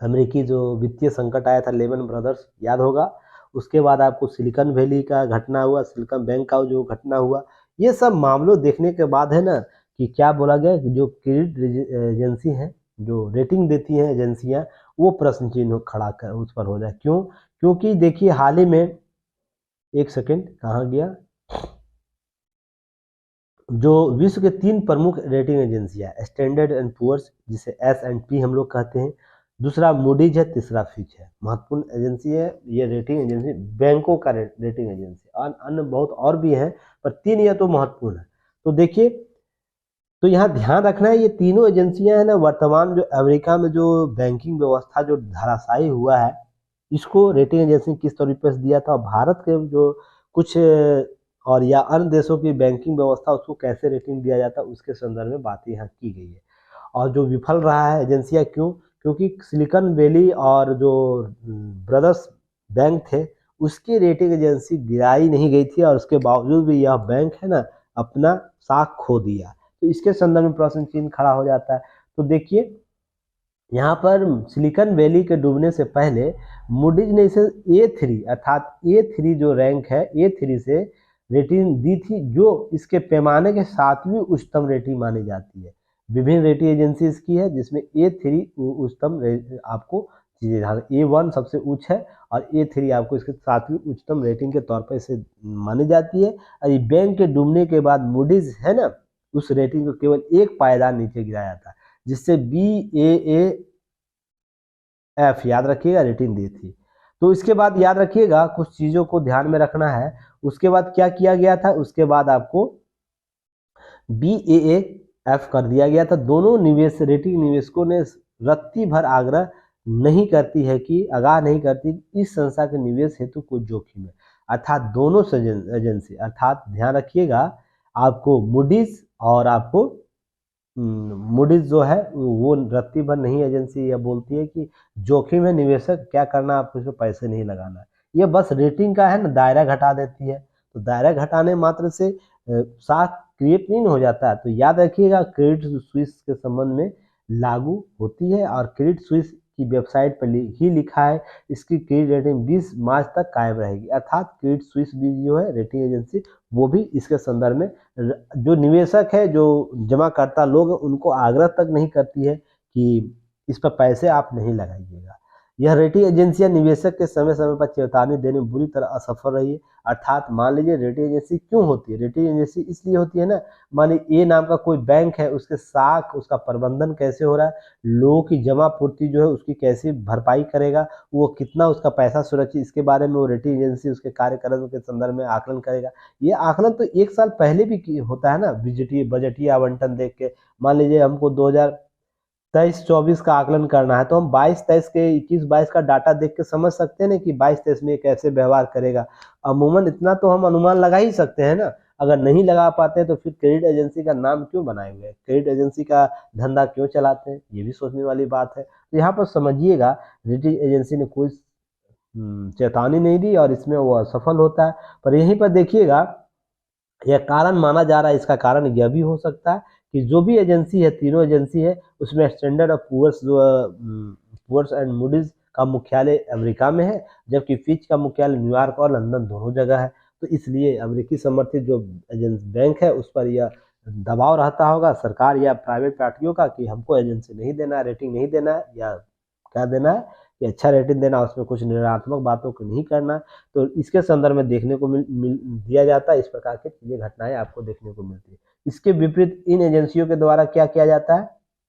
अमेरिकी जो वित्तीय संकट आया था, लेमन ब्रदर्स, याद होगा। उसके बाद आपको सिलिकॉन वैली का घटना हुआ, सिलिकॉन बैंक का जो घटना हुआ, ये सब मामलों देखने के बाद है ना कि क्या बोला गया कि जो क्रेडिट एजेंसी है, जो रेटिंग देती हैं एजेंसियां, वो प्रश्न चिन्ह खड़ा कर उस पर हो जाए। क्यों? क्योंकि देखिए हाल ही में, एक सेकेंड कहाँ गया, जो विश्व के 3 प्रमुख रेटिंग एजेंसियां, स्टैंडर्ड एंड पुअर्स जिसे S&P हम लोग कहते हैं, दूसरा मूडीज है, तीसरा फिच है, महत्वपूर्ण एजेंसी है ये रेटिंग एजेंसी, बैंकों का रेटिंग एजेंसी, और अन्य बहुत और भी हैं, पर 3 ये तो महत्वपूर्ण है। तो देखिए, तो यहाँ ध्यान रखना है, ये तीनों एजेंसियां हैं ना, वर्तमान जो अमेरिका में जो बैंकिंग व्यवस्था जो धराशायी हुआ है, इसको रेटिंग एजेंसी ने किस तरीके से दिया था, भारत के जो कुछ और या अन्य देशों की बैंकिंग व्यवस्था उसको कैसे रेटिंग दिया जाता है, उसके संदर्भ में बात यहाँ की गई है। और जो विफल रहा है एजेंसियां, क्यों? क्योंकि सिलिकॉन वैली और जो ब्रदर्स बैंक थे, उसकी रेटिंग एजेंसी गिराई नहीं गई थी, और उसके बावजूद भी यह बैंक है ना अपना साख खो दिया। तो इसके संदर्भ में प्रश्न चिन्ह खड़ा हो जाता है। तो देखिए यहाँ पर सिलिकॉन वैली के डूबने से पहले मूडीज ने इसे A3 अर्थात A3 जो रैंक है, A3 से रेटिंग दी थी, जो इसके पैमाने के 7वीं उच्चतम रेटिंग मानी जाती है। विभिन्न रेटिंग एजेंसीज की है, जिसमें A3 उच्चतम आपको A1 सबसे उच्च है, और A3 आपको इसके 7वीं उच्चतम रेटिंग के तौर पर इसे मानी जाती है। और ये बैंक के डूबने के बाद मूडीज है ना, उस रेटिंग को केवल एक पायदान नीचे गिराया था, जिससे BAAF याद रखिएगा रेटिंग दी थी। तो इसके बाद याद रखिएगा कुछ चीज़ों को ध्यान में रखना है। उसके बाद क्या किया गया था, उसके बाद आपको BAAF कर दिया गया था। दोनों निवेश रेटिंग निवेशकों ने रत्ती भर आग्रह नहीं करती है कि आगाह नहीं करती इस संस्था के निवेश हेतु कोई जोखिम है, अर्थात दोनों एजेंसी, अर्थात ध्यान रखिएगा, आपको मूडीज और आपको मूडीज जो है वो रत्ती भर नहीं एजेंसी यह बोलती है कि जोखिम है, निवेशक क्या करना, आपको इसमें पैसे नहीं लगाना है। ये बस रेटिंग का है ना दायरा घटा देती है। तो दायरा घटाने मात्र से साख क्रिएट नहीं हो जाता है। तो याद रखिएगा क्रेडिट स्विस के संबंध में लागू होती है, और क्रेडिट स्विस की वेबसाइट पर ही लिखा है इसकी क्रेडिट रेटिंग 20 मार्च तक कायम रहेगी, अर्थात क्रेडिट स्विस भी जो है रेटिंग एजेंसी, वो भी इसके संदर्भ में जो निवेशक है, जो जमाकर्ता लोग हैं, उनको आग्रह तक नहीं करती है कि इस पर पैसे आप नहीं लगाइएगा। यह रेटिंग एजेंसियां निवेशक के समय समय पर चेतावनी देने में बुरी तरह असफल रही है। अर्थात मान लीजिए रेटिंग एजेंसी क्यों होती है, रेटिंग एजेंसी इसलिए होती है ना, मान लीजिए ए नाम का कोई बैंक है, उसके साख उसका प्रबंधन कैसे हो रहा है, लोगों की जमा पूर्ति जो है उसकी कैसे भरपाई करेगा, वो कितना उसका पैसा सुरक्षित, इसके बारे में वो रेटिंग एजेंसी उसके कार्यक्रम के संदर्भ में आकलन करेगा। ये आकलन तो 1 साल पहले भी होता है ना, बजटीय आवंटन देख के। मान लीजिए हमको 2023-24 का आकलन करना है, तो हम 22-23 के 21-22 का डाटा देख के समझ सकते हैं ना कि 22-23 में कैसे व्यवहार करेगा। अमूमन इतना तो हम अनुमान लगा ही सकते हैं ना। अगर नहीं लगा पाते हैं तो फिर क्रेडिट एजेंसी का नाम क्यों बनाए हुए हैं, क्रेडिट एजेंसी का धंधा क्यों चलाते हैं, ये भी सोचने वाली बात है। तो यहाँ पर समझिएगा रेटिंग एजेंसी ने कोई चेतावनी नहीं दी, और इसमें वो असफल होता है। पर यहीं पर देखिएगा यह कारण माना जा रहा है, इसका कारण यह भी हो सकता है कि जो भी एजेंसी है, तीनों एजेंसी है, उसमें स्टैंडर्ड ऑफ पुअर्स जो पुअर्स एंड मूडीज का मुख्यालय अमेरिका में है, जबकि फिच का मुख्यालय न्यूयॉर्क और लंदन दोनों जगह है। तो इसलिए अमेरिकी समर्थित जो एजेंसी बैंक है उस पर यह दबाव रहता होगा सरकार या प्राइवेट पार्टियों का कि हमको एजेंसी नहीं देना है, रेटिंग नहीं देना है, या क्या देना है कि अच्छा रेटिंग देना, उसमें कुछ निरात्मक बातों को नहीं करना। तो इसके संदर्भ में देखने को दिया जाता है, इस प्रकार की चीजें घटनाएं आपको देखने को मिलती है। इसके विपरीत इन एजेंसियों के द्वारा क्या किया जाता है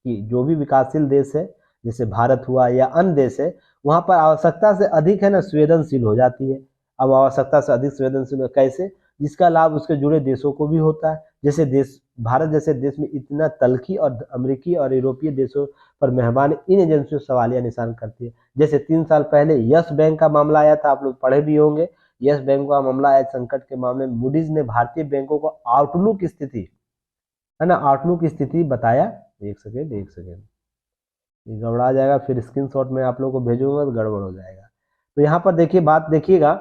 कि जो भी विकासशील देश है जैसे भारत हुआ या अन्य देश है, वहाँ पर आवश्यकता से अधिक है ना संवेदनशील हो जाती है। अब आवश्यकता से अधिक संवेदनशील कैसे, जिसका लाभ उसके जुड़े देशों को भी होता है। जैसे देश भारत जैसे देश में इतना तल्खी और अमेरिकी और यूरोपीय देशों पर मेहरबानी इन एजेंसियों सवालिया निशान करती है। जैसे 3 साल पहले यस बैंक का मामला आया था, आप लोग पढ़े भी होंगे। यस बैंक का मामला आया, संकट के मामले में मूडीज ने भारतीय बैंकों को आउटलुक स्थिति है ना, आउटलुक स्थिति बताया। एक सेकेंड ये गड़बड़ा जाएगा, फिर स्क्रीनशॉट में आप लोगों को भेजूंगा तो गड़बड़ हो जाएगा। तो यहाँ पर देखिए, बात देखिएगा,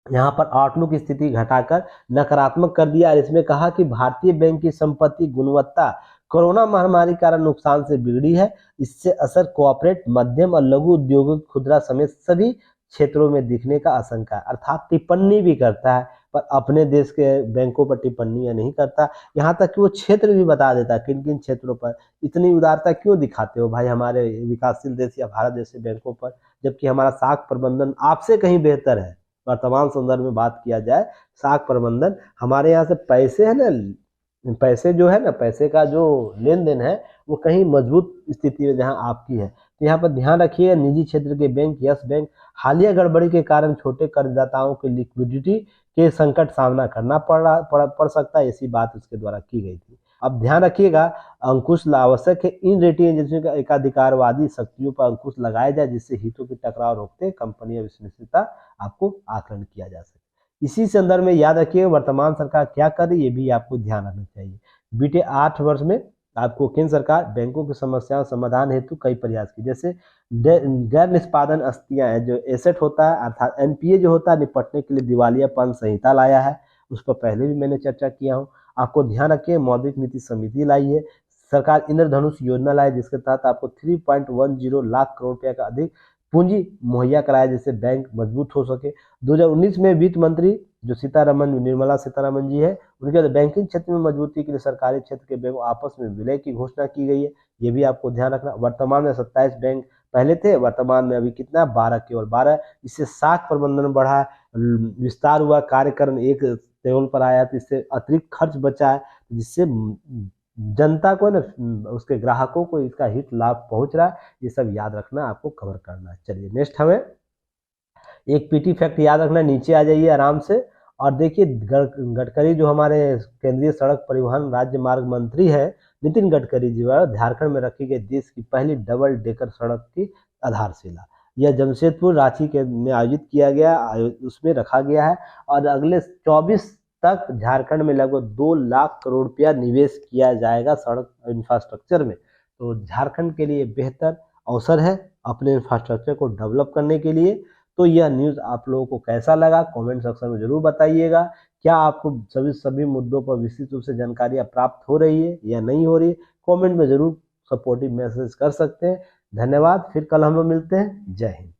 यहाँ पर आउटलुक स्थिति घटाकर नकारात्मक कर दिया और इसमें कहा कि भारतीय बैंक की संपत्ति गुणवत्ता कोरोना महामारी के कारण नुकसान से बिगड़ी है। इससे असर कोऑपरेट, मध्यम और लघु उद्योगों, खुदरा समेत सभी क्षेत्रों में दिखने का आशंका है। अर्थात टिप्पणी भी करता है, पर अपने देश के बैंकों पर टिप्पणियां नहीं करता। यहाँ तक कि वो क्षेत्र भी बता देता है किन किन क्षेत्रों पर इतनी उदारता क्यों दिखाते हो भाई हमारे विकासशील देश या भारत जैसे बैंकों पर, जबकि हमारा साख प्रबंधन आपसे कहीं बेहतर है। वर्तमान संदर्भ में बात किया जाए, साख प्रबंधन हमारे यहाँ से पैसे है ना, पैसे जो है ना, पैसे का जो लेन देन है वो कहीं मजबूत स्थिति में जहाँ आपकी है। तो यहाँ पर ध्यान रखिए, निजी क्षेत्र के बैंक यस बैंक हालिया गड़बड़ी के कारण छोटे कर्जदाताओं के लिक्विडिटी के संकट सामना करना पड़ सकता है, ऐसी बात उसके द्वारा की गई थी। अब ध्यान रखिएगा, अंकुश आवश्यक है इन रेटिंग एजेंसियों का एकाधिकारवादी शक्तियों पर अंकुश लगाया जाए, जिससे हितों की टकराव रोकते कंपनी विश्वसनीयता आपको आकलन किया जा सके। इसी संदर्भ में याद रखिए वर्तमान सरकार क्या कर रही है, ये भी आपको ध्यान रखना चाहिए। बीते 8 वर्ष में आपको केंद्र सरकार बैंकों की समस्याओं समाधान हेतु कई प्रयास किए, जैसे गैर निष्पादन अस्तियां है, जो एसेट होता है अर्थात एनपीए जो होता है, निपटने के लिए दिवालियापन संहिता लाया है, उस पर पहले भी मैंने चर्चा किया हूँ। आपको ध्यान रखिए मौद्रिक नीति समिति लाई है, सरकार इंद्रधनुष योजना लाई जिसके तहत आपको 3.10 लाख करोड़ रुपया का अधिक पूंजी मुहैया कराया, जिससे बैंक मजबूत हो सके। 2019 में वित्त मंत्री जो निर्मला सीतारमन जी है, उनके बैंकिंग क्षेत्र में मजबूती के लिए सरकारी क्षेत्र के बैंक आपस में विलय की घोषणा की गई है, ये भी आपको ध्यान रखना। वर्तमान में 27 बैंक पहले थे, वर्तमान में अभी कितना 12, केवल 12। इससे साख प्रबंधन बढ़ा, विस्तार हुआ, कार्यक्रम एक टेबल पर आया, तो इससे अतिरिक्त खर्च बचा है, जिससे जनता को ना, उसके ग्राहकों को इसका हित लाभ पहुंच रहा है। ये सब याद रखना, आपको कवर करना है। चलिए नेक्स्ट हमें एक पीटी फैक्ट याद रखना, नीचे आ जाइए आराम से और देखिए गडकरी जो हमारे केंद्रीय सड़क परिवहन राज्य मार्ग मंत्री है, नितिन गडकरी जी द्वारा झारखंड में रखी गई देश की पहली डबल डेकर सड़क की आधारशिला, यह जमशेदपुर रांची के में आयोजित किया गया, उसमें रखा गया है और अगले 24 तक झारखंड में लगभग 2 लाख करोड़ रुपया निवेश किया जाएगा सड़क इंफ्रास्ट्रक्चर में। तो झारखंड के लिए बेहतर अवसर है अपने इंफ्रास्ट्रक्चर को डेवलप करने के लिए। तो यह न्यूज़ आप लोगों को कैसा लगा कमेंट सेक्शन में जरूर बताइएगा। क्या आपको सभी मुद्दों पर विस्तृत रूप से जानकारियाँ प्राप्त हो रही है या नहीं हो रही है, कमेंट में जरूर सपोर्टिव मैसेज कर सकते हैं। धन्यवाद, फिर कल हम लोग मिलते हैं। जय हिंद।